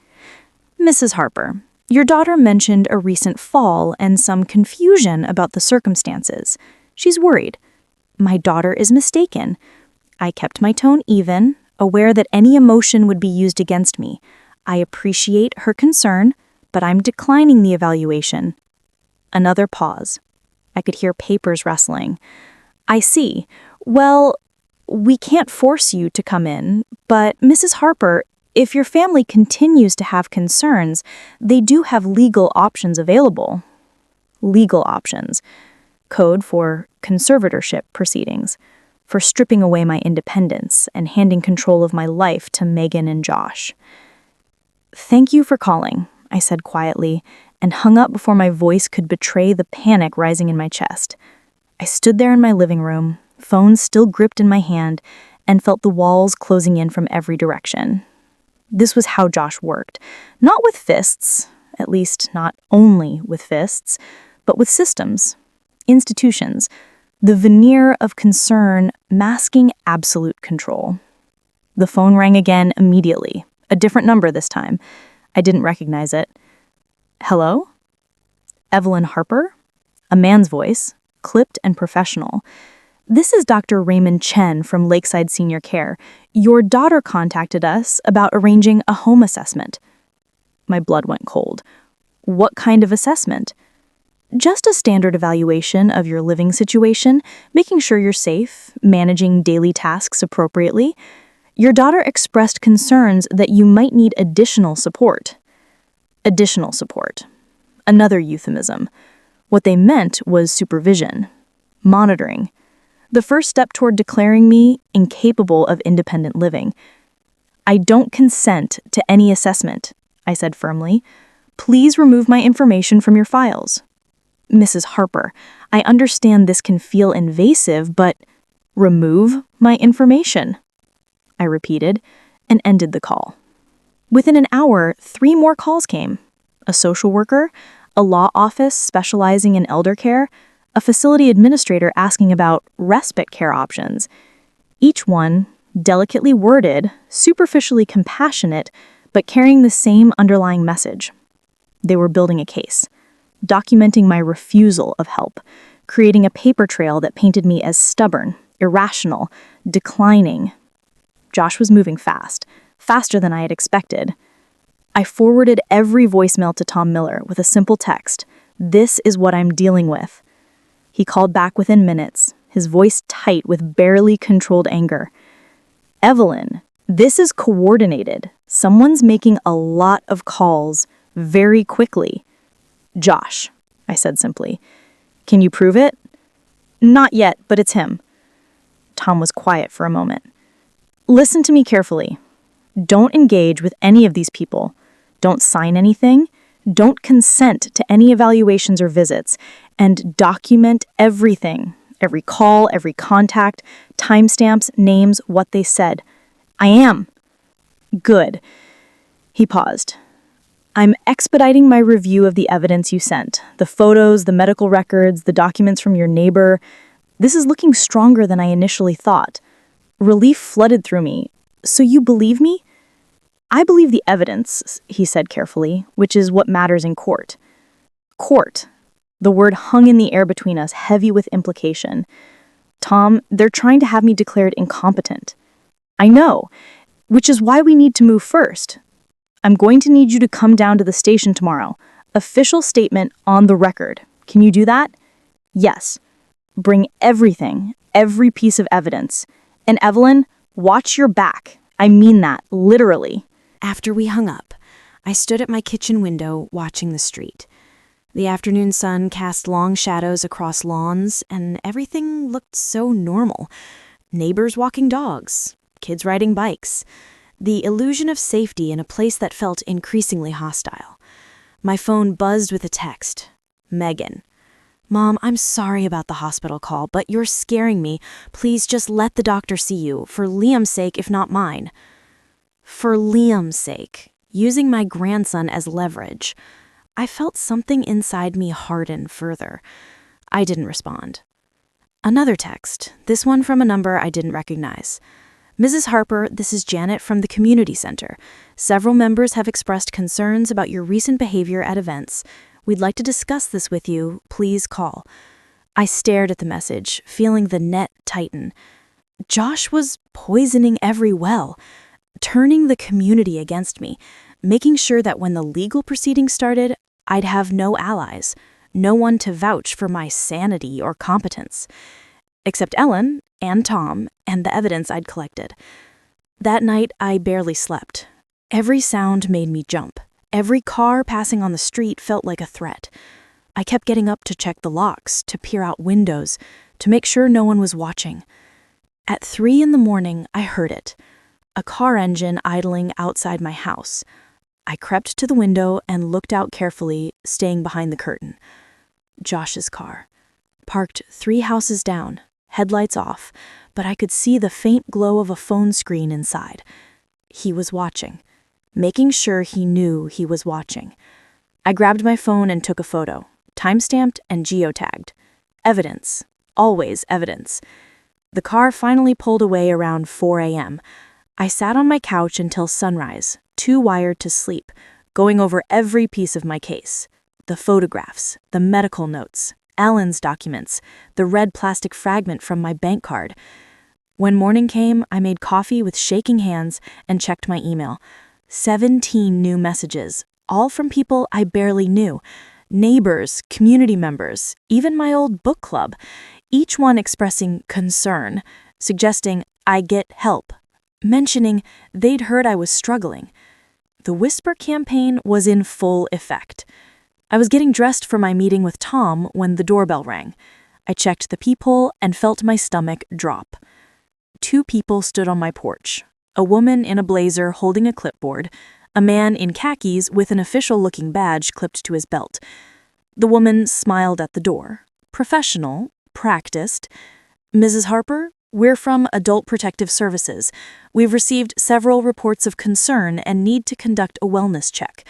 "Mrs. Harper, your daughter mentioned a recent fall and some confusion about the circumstances. She's worried." "My daughter is mistaken." I kept my tone even, aware that any emotion would be used against me. "I appreciate her concern, but I'm declining the evaluation." Another pause. I could hear papers rustling. "I see. Well, we can't force you to come in, but Mrs. Harper, if your family continues to have concerns, they do have legal options available." Legal options. Code for conservatorship proceedings, for stripping away my independence and handing control of my life to Megan and Josh. "Thank you for calling," I said quietly, and hung up before my voice could betray the panic rising in my chest. I stood there in my living room, phone still gripped in my hand, and felt the walls closing in from every direction. This was how Josh worked. Not with fists, at least not only with fists, but with systems. Institutions, the veneer of concern masking absolute control. The phone rang again immediately, a different number this time. I didn't recognize it. "Hello? Evelyn Harper?" A man's voice, clipped and professional. "This is Dr. Raymond Chen from Lakeside Senior Care. Your daughter contacted us about arranging a home assessment." My blood went cold. "What kind of assessment?" "Just a standard evaluation of your living situation, making sure you're safe, managing daily tasks appropriately. Your daughter expressed concerns that you might need additional support. Additional support. Another euphemism. What they meant was supervision, monitoring. The first step toward declaring me incapable of independent living. I don't consent to any assessment, I said firmly. Please remove my information from your files. Mrs. Harper, I understand this can feel invasive, but remove my information, I repeated, and ended the call. Within an hour, 3 more calls came. A social worker, a law office specializing in elder care, a facility administrator asking about respite care options. Each one, delicately worded, superficially compassionate, but carrying the same underlying message. They were building a case, documenting my refusal of help, creating a paper trail that painted me as stubborn, irrational, declining. Josh was moving fast, faster than I had expected. I forwarded every voicemail to Tom Miller with a simple text, "This is what I'm dealing with." He called back within minutes, his voice tight with barely controlled anger. "Evelyn, this is coordinated. Someone's making a lot of calls very quickly." "Josh," I said simply. "Can you prove it?" "Not yet, but it's him." Tom was quiet for a moment. "Listen to me carefully. Don't engage with any of these people. Don't sign anything. Don't consent to any evaluations or visits. And document everything. Every call, every contact, timestamps, names, what they said." "I am." "Good." He paused. "I'm expediting my review of the evidence you sent. The photos, the medical records, the documents from your neighbor. This is looking stronger than I initially thought." Relief flooded through me. "So you believe me?" "I believe the evidence," he said carefully, "which is what matters in court." Court. The word hung in the air between us, heavy with implication. "Tom, they're trying to have me declared incompetent." "I know, which is why we need to move first. I'm going to need you to come down to the station tomorrow. Official statement on the record. Can you do that?" "Yes." "Bring everything, every piece of evidence. And Evelyn, watch your back. I mean that, literally." After we hung up, I stood at my kitchen window watching the street. The afternoon sun cast long shadows across lawns, and everything looked so normal. Neighbors walking dogs, kids riding bikes. The illusion of safety in a place that felt increasingly hostile. My phone buzzed with a text. Megan. "Mom, I'm sorry about the hospital call, but you're scaring me. Please just let the doctor see you, for Liam's sake, if not mine." For Liam's sake, using my grandson as leverage. I felt something inside me harden further. I didn't respond. Another text, this one from a number I didn't recognize. "Mrs. Harper, this is Janet from the community center. Several members have expressed concerns about your recent behavior at events. We'd like to discuss this with you. Please call." I stared at the message, feeling the net tighten. Josh was poisoning every well, turning the community against me, making sure that when the legal proceedings started, I'd have no allies, no one to vouch for my sanity or competence, except Ellen and Tom and the evidence I'd collected. That night, I barely slept. Every sound made me jump. Every car passing on the street felt like a threat. I kept getting up to check the locks, to peer out windows, to make sure no one was watching. At 3 a.m, I heard it. A car engine idling outside my house. I crept to the window and looked out carefully, staying behind the curtain. Josh's car. Parked 3 houses down, headlights off, but I could see the faint glow of a phone screen inside. He was watching, making sure he knew he was watching. I grabbed my phone and took a photo, timestamped and geotagged. Evidence. Always evidence. The car finally pulled away around 4 a.m. I sat on my couch until sunrise, too wired to sleep, going over every piece of my case. The photographs, the medical notes, Alan's documents, the red plastic fragment from my bank card. When morning came, I made coffee with shaking hands and checked my email. 17 new messages, all from people I barely knew. Neighbors, community members, even my old book club. Each one expressing concern, suggesting I get help, mentioning they'd heard I was struggling. The whisper campaign was in full effect. I was getting dressed for my meeting with Tom when the doorbell rang. I checked the peephole and felt my stomach drop. 2 people stood on my porch, a woman in a blazer holding a clipboard, a man in khakis with an official-looking badge clipped to his belt. The woman smiled at the door. Professional, practiced. "Mrs. Harper, we're from Adult Protective Services. We've received several reports of concern and need to conduct a wellness check."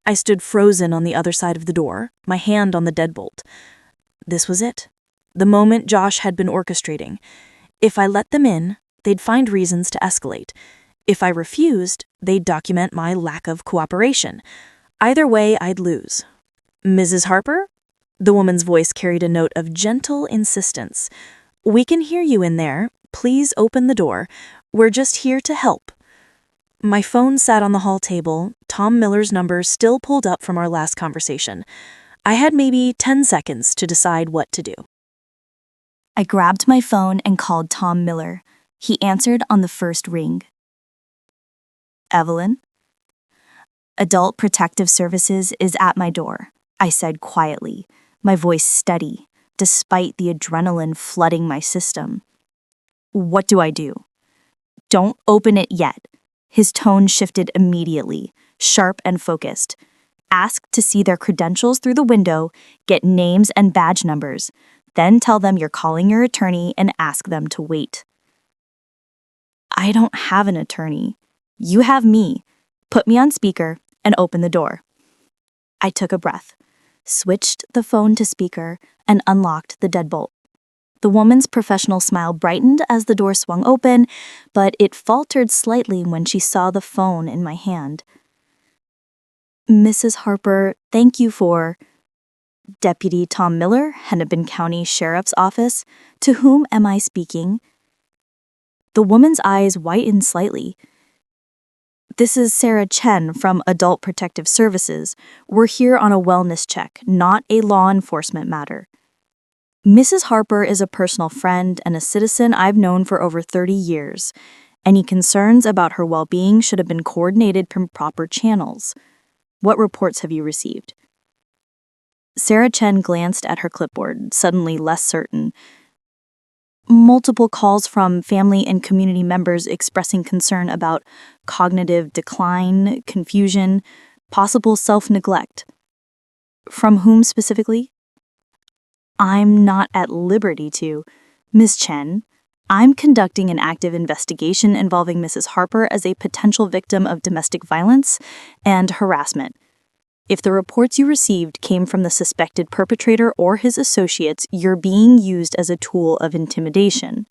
I stood frozen on the other side of the door, my hand on the deadbolt. This was it. The moment Josh had been orchestrating. If I let them in, they'd find reasons to escalate. If I refused, they'd document my lack of cooperation. Either way, I'd lose. "Mrs. Harper?" The woman's voice carried a note of gentle insistence. "We can hear you in there. Please open the door. We're just here to help." My phone sat on the hall table, Tom Miller's number still pulled up from our last conversation. I had maybe 10 seconds to decide what to do. I grabbed my phone and called Tom Miller. He answered on the first ring. "Evelyn?" "Adult Protective Services is at my door," I said quietly, my voice steady, despite the adrenaline flooding my system. "What do I do?" "Don't open it yet." His tone shifted immediately, sharp and focused. "Ask to see their credentials through the window, get names and badge numbers. Then tell them you're calling your attorney and ask them to wait." "I don't have an attorney. You have me. Put me on speaker and open the door." I took a breath, switched the phone to speaker, and unlocked the deadbolt. The woman's professional smile brightened as the door swung open, but it faltered slightly when she saw the phone in my hand. "Mrs. Harper, thank you for..." "Deputy Tom Miller, Hennepin County Sheriff's Office. To whom am I speaking?" The woman's eyes whitened slightly. "This is Sarah Chen from Adult Protective Services. We're here on a wellness check, not a law enforcement matter." Mrs. Harper is a personal friend and a citizen I've known for over 30 years. Any concerns about her well-being should have been coordinated from proper channels. What reports have you received? Sarah Chen glanced at her clipboard, suddenly less certain. Multiple calls from family and community members expressing concern about cognitive decline, confusion, possible self-neglect. From whom specifically? I'm not at liberty to. Ms. Chen, I'm conducting an active investigation involving Mrs. Harper as a potential victim of domestic violence and harassment. If the reports you received came from the suspected perpetrator or his associates, you're being used as a tool of intimidation.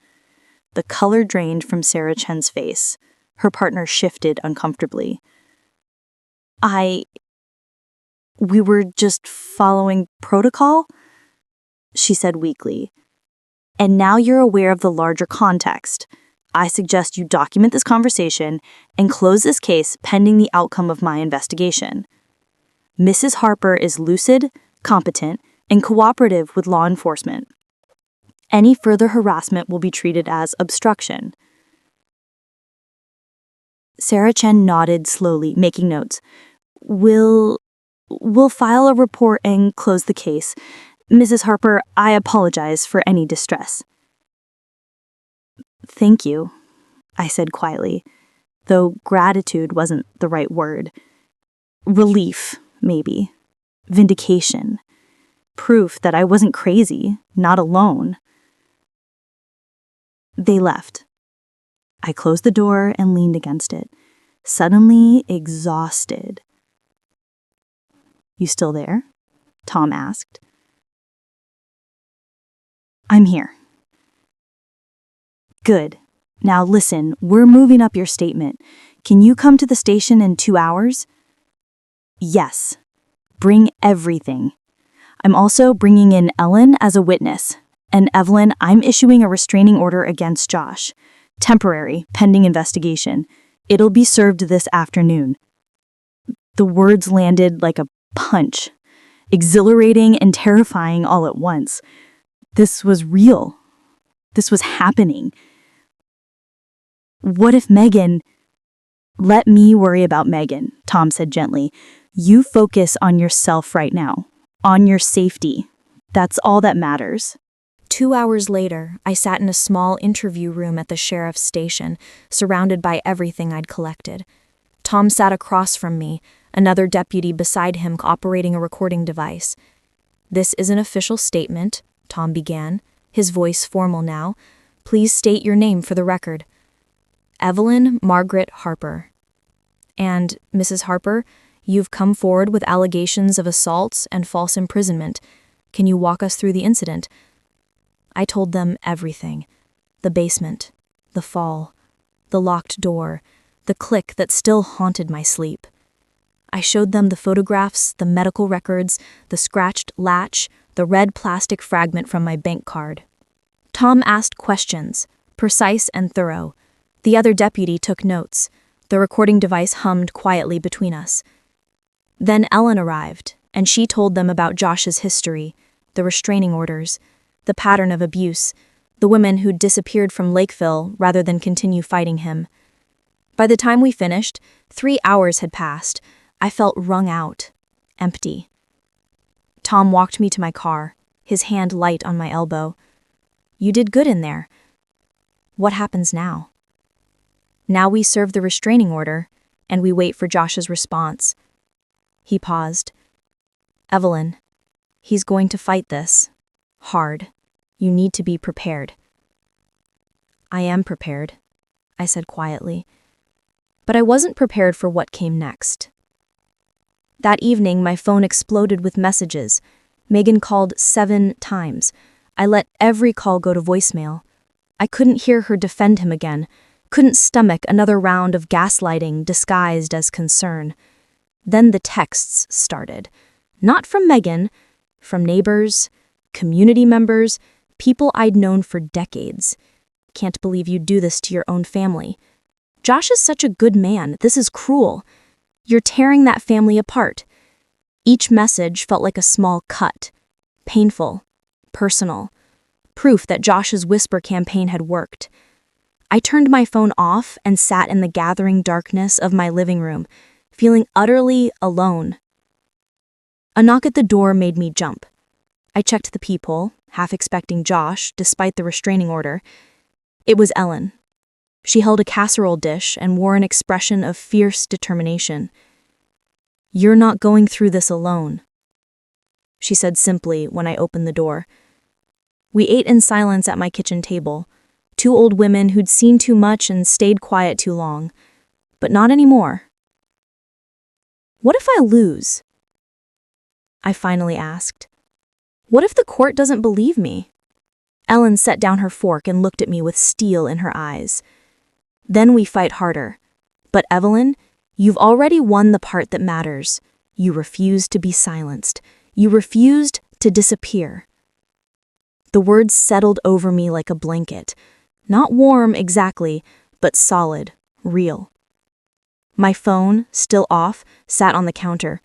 The color drained from Sarah Chen's face. Her partner shifted uncomfortably. We were just following protocol, she said weakly. And now you're aware of the larger context. I suggest you document this conversation and close this case pending the outcome of my investigation. Mrs. Harper is lucid, competent, and cooperative with law enforcement. Any further harassment will be treated as obstruction. Sarah Chen nodded slowly, making notes. We'll file a report and close the case. Mrs. Harper, I apologize for any distress. Thank you, I said quietly, though gratitude wasn't the right word. Relief, maybe. Vindication. Proof that I wasn't crazy, not alone. They left. I closed the door and leaned against it, suddenly exhausted. You still there? Tom asked. I'm here. Good. Now listen, we're moving up your statement. Can you come to the station in 2 hours? Yes. Bring everything. I'm also bringing in Ellen as a witness. And Evelyn, I'm issuing a restraining order against Josh. Temporary, pending investigation. It'll be served this afternoon. The words landed like a punch, exhilarating and terrifying all at once. This was real. This was happening. What if Megan... Let me worry about Megan, Tom said gently. You focus on yourself right now, on your safety. That's all that matters. 2 hours later, I sat in a small interview room at the sheriff's station, surrounded by everything I'd collected. Tom sat across from me, another deputy beside him operating a recording device. "This is an official statement," Tom began, his voice formal now. "Please state your name for the record." "Evelyn Margaret Harper." "And, Mrs. Harper, you've come forward with allegations of assault and false imprisonment. Can you walk us through the incident?" I told them everything. The basement, the fall, the locked door, the click that still haunted my sleep. I showed them the photographs, the medical records, the scratched latch, the red plastic fragment from my bank card. Tom asked questions, precise and thorough. The other deputy took notes. The recording device hummed quietly between us. Then Ellen arrived, and she told them about Josh's history, the restraining orders, the pattern of abuse, the women who'd disappeared from Lakeville rather than continue fighting him. By the time we finished, 3 hours had passed. I felt wrung out, empty. Tom walked me to my car, his hand light on my elbow. "You did good in there. What happens now?" "Now we serve the restraining order, and we wait for Josh's response." He paused. "Evelyn, he's going to fight this. Hard. You need to be prepared." "I am prepared," I said quietly. But I wasn't prepared for what came next. That evening, my phone exploded with messages. Megan called 7 times. I let every call go to voicemail. I couldn't hear her defend him again, couldn't stomach another round of gaslighting disguised as concern. Then the texts started. Not from Megan, from neighbors, community members, people I'd known for decades. "Can't believe you'd do this to your own family. Josh is such a good man. This is cruel. You're tearing that family apart." Each message felt like a small cut. Painful. Personal. Proof that Josh's whisper campaign had worked. I turned my phone off and sat in the gathering darkness of my living room, feeling utterly alone. A knock at the door made me jump. I checked the peephole, half expecting Josh, despite the restraining order. It was Ellen. She held a casserole dish and wore an expression of fierce determination. "You're not going through this alone," she said simply when I opened the door. We ate in silence at my kitchen table. 2 old women who'd seen too much and stayed quiet too long. But not anymore. "What if I lose?" I finally asked. "What if the court doesn't believe me?" Ellen set down her fork and looked at me with steel in her eyes. "Then we fight harder. But Evelyn, you've already won the part that matters. You refused to be silenced. You refused to disappear." The words settled over me like a blanket. Not warm exactly, but solid, real. My phone, still off, sat on the counter.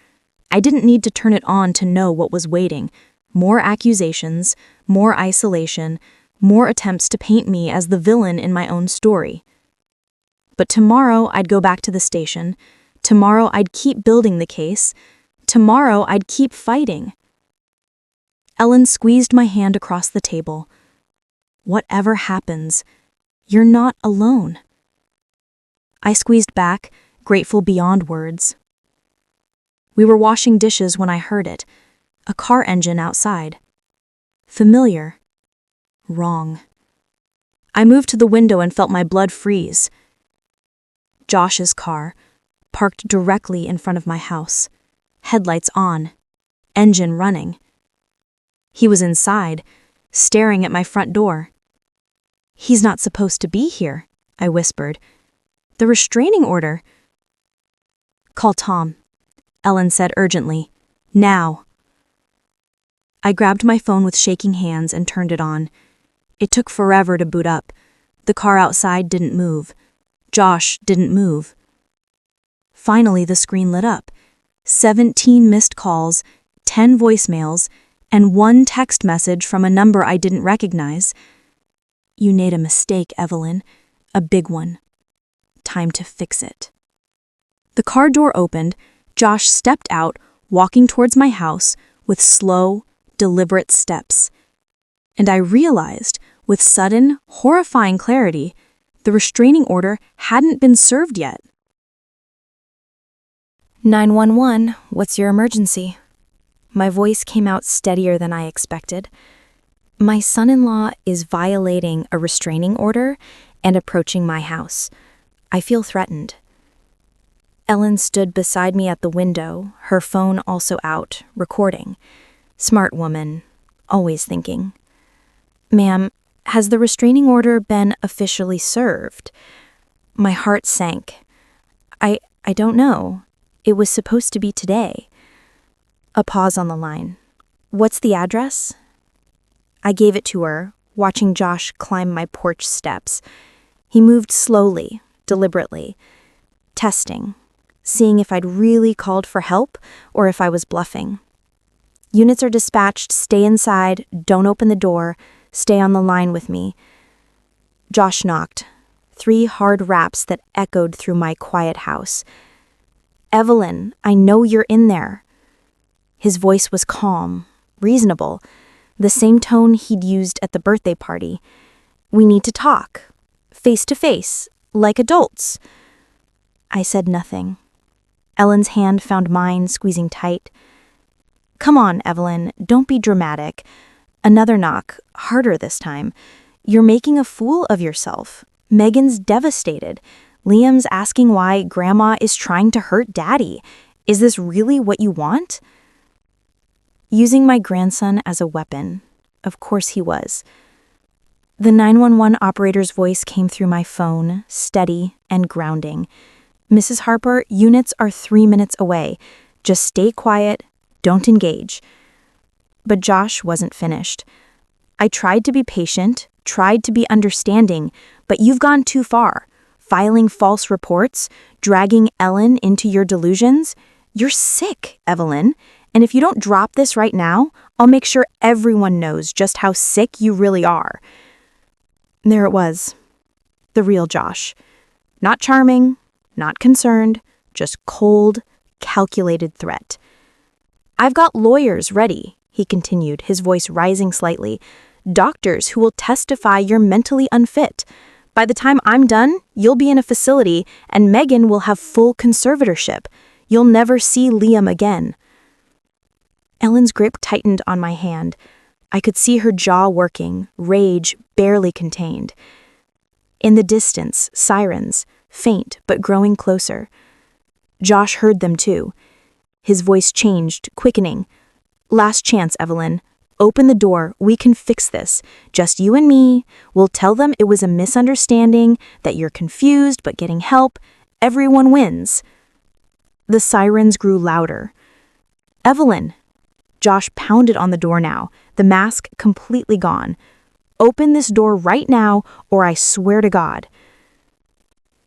I didn't need to turn it on to know what was waiting. More accusations, more isolation, more attempts to paint me as the villain in my own story. But tomorrow I'd go back to the station. Tomorrow I'd keep building the case. Tomorrow I'd keep fighting. Ellen squeezed my hand across the table. "Whatever happens, you're not alone." I squeezed back, grateful beyond words. We were washing dishes when I heard it. A car engine outside. Familiar. Wrong. I moved to the window and felt my blood freeze. Josh's car, parked directly in front of my house. Headlights on. Engine running. He was inside, staring at my front door. "He's not supposed to be here," I whispered. "The restraining order." "Call Tom," Ellen said urgently. "Now." I grabbed my phone with shaking hands and turned it on. It took forever to boot up. The car outside didn't move. Josh didn't move. Finally, the screen lit up. 17 missed calls, 10 voicemails, and 1 text message from a number I didn't recognize. "You made a mistake, Evelyn. A big one. time to fix it. The car door opened, Josh stepped out, walking towards my house with slow, deliberate steps. And I realized, with sudden, horrifying clarity, the restraining order hadn't been served yet. 911, what's your emergency? My voice came out steadier than I expected. My son-in-law is violating a restraining order and approaching my house. I feel threatened. Ellen stood beside me at the window, her phone also out, recording. Smart woman, always thinking. Ma'am, has the restraining order been officially served? My heart sank. I don't know. It was supposed to be today. A pause on the line. What's the address? I gave it to her, watching Josh climb my porch steps. He moved slowly, deliberately, testing, seeing if I'd really called for help or if I was bluffing. Units are dispatched, stay inside, don't open the door, stay on the line with me. Josh knocked. 3 hard raps that echoed through my quiet house. Evelyn, I know you're in there. His voice was calm, reasonable, the same tone he'd used at the birthday party. We need to talk, face to face, like adults. I said nothing. Ellen's hand found mine, squeezing tight. Come on, Evelyn, don't be dramatic. Another knock, harder this time. You're making a fool of yourself. Megan's devastated. Liam's asking why Grandma is trying to hurt Daddy. Is this really what you want? Using my grandson as a weapon. Of course he was. The 911 operator's voice came through my phone, steady and grounding. Mrs. Harper, units are 3 minutes away. Just stay quiet, don't engage. But Josh wasn't finished. I tried to be patient, tried to be understanding, but you've gone too far. Filing false reports, dragging Ellen into your delusions. You're sick, Evelyn. And if you don't drop this right now, I'll make sure everyone knows just how sick you really are. There it was. The real Josh. Not charming, not concerned, just cold, calculated threat. I've got lawyers ready, he continued, his voice rising slightly. Doctors who will testify you're mentally unfit. By the time I'm done, you'll be in a facility and Megan will have full conservatorship. You'll never see Liam again. Ellen's grip tightened on my hand. I could see her jaw working, rage barely contained. In the distance, sirens, faint but growing closer. Josh heard them too. His voice changed, quickening. Last chance, Evelyn. Open the door, we can fix this. Just you and me. We'll tell them it was a misunderstanding, that you're confused but getting help. Everyone wins. The sirens grew louder. Evelyn. Josh pounded on the door now, the mask completely gone. Open this door right now, or I swear to God.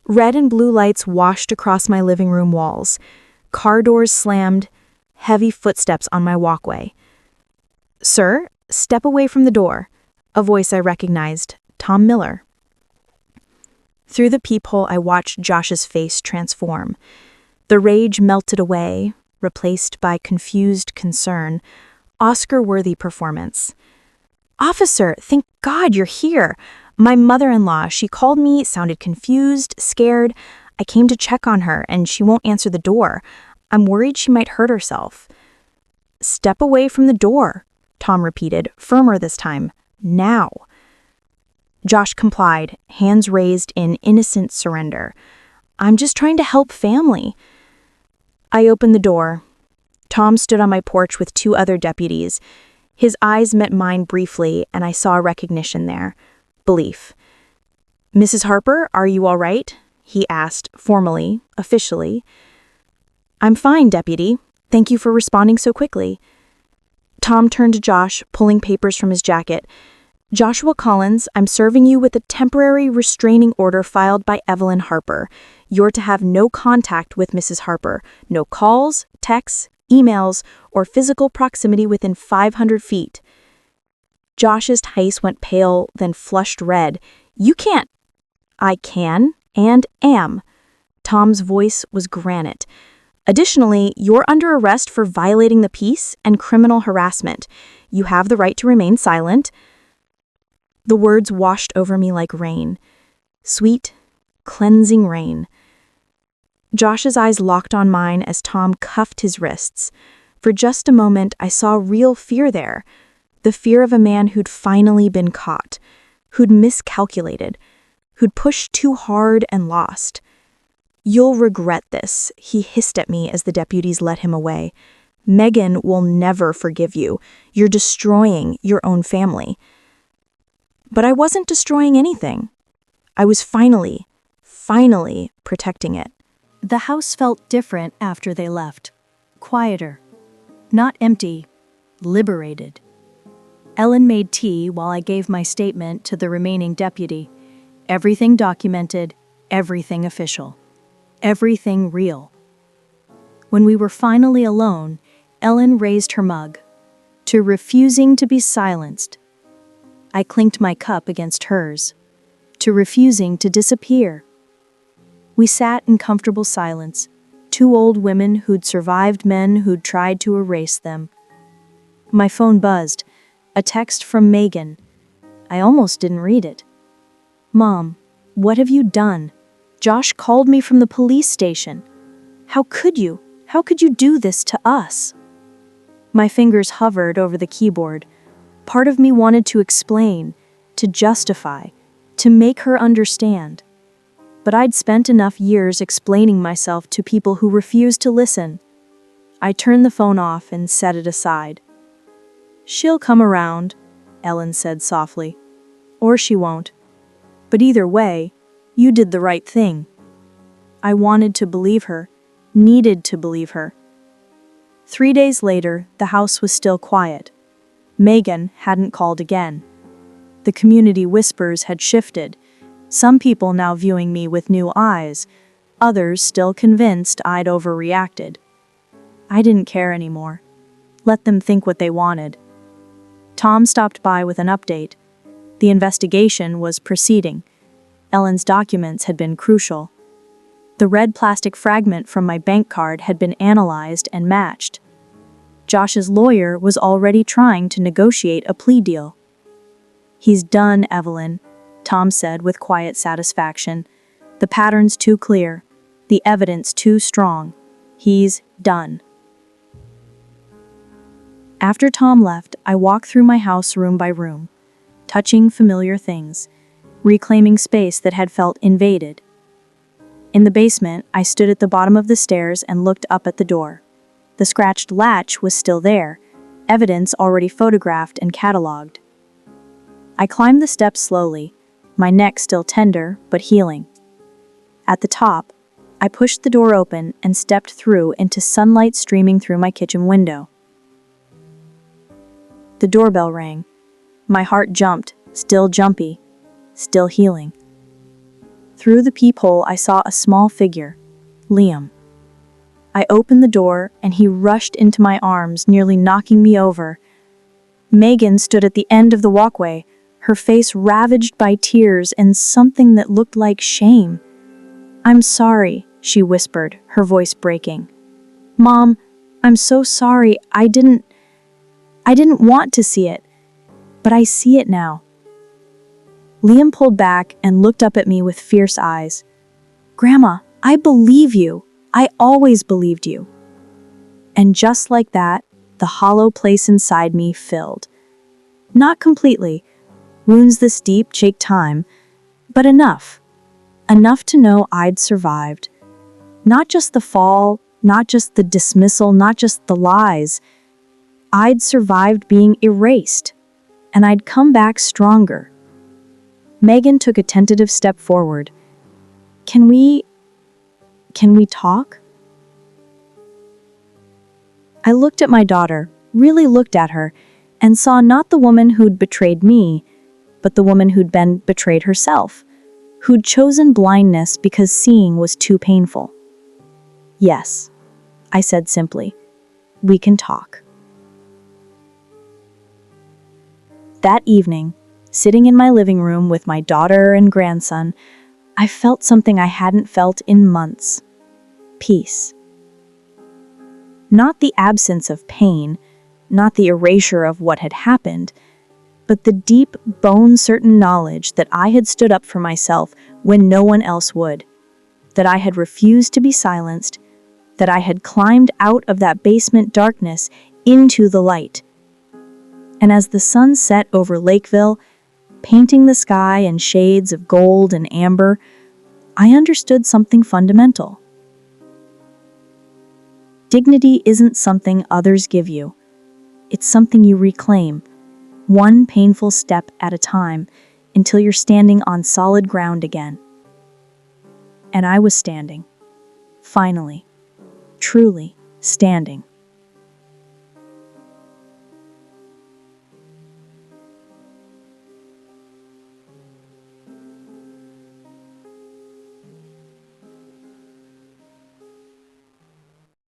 Red and blue lights washed across my living room walls. Car doors slammed, heavy footsteps on my walkway. Sir, step away from the door. A voice I recognized, Tom Miller. Through the peephole, I watched Josh's face transform. The rage melted away, replaced by confused concern. Oscar-worthy performance. Officer, thank God you're here. My mother-in-law, she called me, sounded confused, scared. I came to check on her, and she won't answer the door. I'm worried she might hurt herself. Step away from the door, Tom repeated, firmer this time. Now. Josh complied, hands raised in innocent surrender. I'm just trying to help family. I opened the door. Tom stood on my porch with 2 other deputies. His eyes met mine briefly, and I saw recognition there. Belief. Mrs. Harper, are you all right? He asked, formally, officially. I'm fine, Deputy. Thank you for responding so quickly. Tom turned to Josh, pulling papers from his jacket. Joshua Collins, I'm serving you with a temporary restraining order filed by Evelyn Harper. You're to have no contact with Mrs. Harper. No calls, texts, emails, or physical proximity within 500 feet. Josh's face went pale, then flushed red. You can't. I can and am. Tom's voice was granite. Additionally, you're under arrest for violating the peace and criminal harassment. You have the right to remain silent. The words washed over me like rain. Sweet, cleansing rain. Josh's eyes locked on mine as Tom cuffed his wrists. For just a moment, I saw real fear there. The fear of a man who'd finally been caught, who'd miscalculated, who'd pushed too hard and lost. "You'll regret this," he hissed at me as the deputies led him away. "Megan will never forgive you. You're destroying your own family." But I wasn't destroying anything. I was finally protecting it. The house felt different after they left. Quieter. Not empty. Liberated. Ellen made tea while I gave my statement to the remaining deputy. Everything documented, everything official. Everything real. When we were finally alone, Ellen raised her mug. To refusing to be silenced. I clinked my cup against hers. To refusing to disappear. We sat in comfortable silence, two old women who'd survived men who'd tried to erase them. My phone buzzed, a text from Megan. I almost didn't read it. "Mom, what have you done? Josh called me from the police station. How could you? How could you do this to us?" My fingers hovered over the keyboard. Part of me wanted to explain, to justify, to make her understand. But I'd spent enough years explaining myself to people who refused to listen. I turned the phone off and set it aside. "She'll come around," Ellen said softly. "Or she won't. But either way, you did the right thing." I wanted to believe her, needed to believe her. 3 days later, the house was still quiet. Megan hadn't called again. The community whispers had shifted. Some people now viewing me with new eyes, others still convinced I'd overreacted. I didn't care anymore. Let them think what they wanted. Tom stopped by with an update. The investigation was proceeding. Ellen's documents had been crucial. The red plastic fragment from my bank card had been analyzed and matched. Josh's lawyer was already trying to negotiate a plea deal. "He's done, Evelyn," Tom said with quiet satisfaction. "The pattern's too clear, the evidence too strong. He's done." After Tom left, I walked through my house room by room, touching familiar things, reclaiming space that had felt invaded. In the basement, I stood at the bottom of the stairs and looked up at the door. The scratched latch was still there, evidence already photographed and cataloged. I climbed the steps slowly, my neck still tender but healing. At the top, I pushed the door open and stepped through into sunlight streaming through my kitchen window. The doorbell rang. My heart jumped, still jumpy, still healing. Through the peephole, I saw a small figure, Liam. I opened the door and he rushed into my arms, nearly knocking me over. Megan stood at the end of the walkway, her face ravaged by tears and something that looked like shame. "I'm sorry," she whispered, her voice breaking. "Mom, I'm so sorry. I didn't want to see it, but I see it now." Liam pulled back and looked up at me with fierce eyes. "Grandma, I believe you. I always believed you." And just like that, the hollow place inside me filled. Not completely. Wounds this deep take time, but enough. Enough to know I'd survived. Not just the fall, not just the dismissal, not just the lies. I'd survived being erased, and I'd come back stronger. Megan took a tentative step forward. Can we talk?" I looked at my daughter, really looked at her, and saw not the woman who'd betrayed me, but the woman who'd been betrayed herself, who'd chosen blindness because seeing was too painful. "Yes," I said simply, "we can talk." That evening, sitting in my living room with my daughter and grandson, I felt something I hadn't felt in months. Peace. Not the absence of pain, not the erasure of what had happened, but the deep, bone-certain knowledge that I had stood up for myself when no one else would, that I had refused to be silenced, that I had climbed out of that basement darkness into the light. And as the sun set over Lakeville, painting the sky in shades of gold and amber, I understood something fundamental. Dignity isn't something others give you. It's something you reclaim, one painful step at a time, until you're standing on solid ground again. And I was standing. Finally. Truly standing.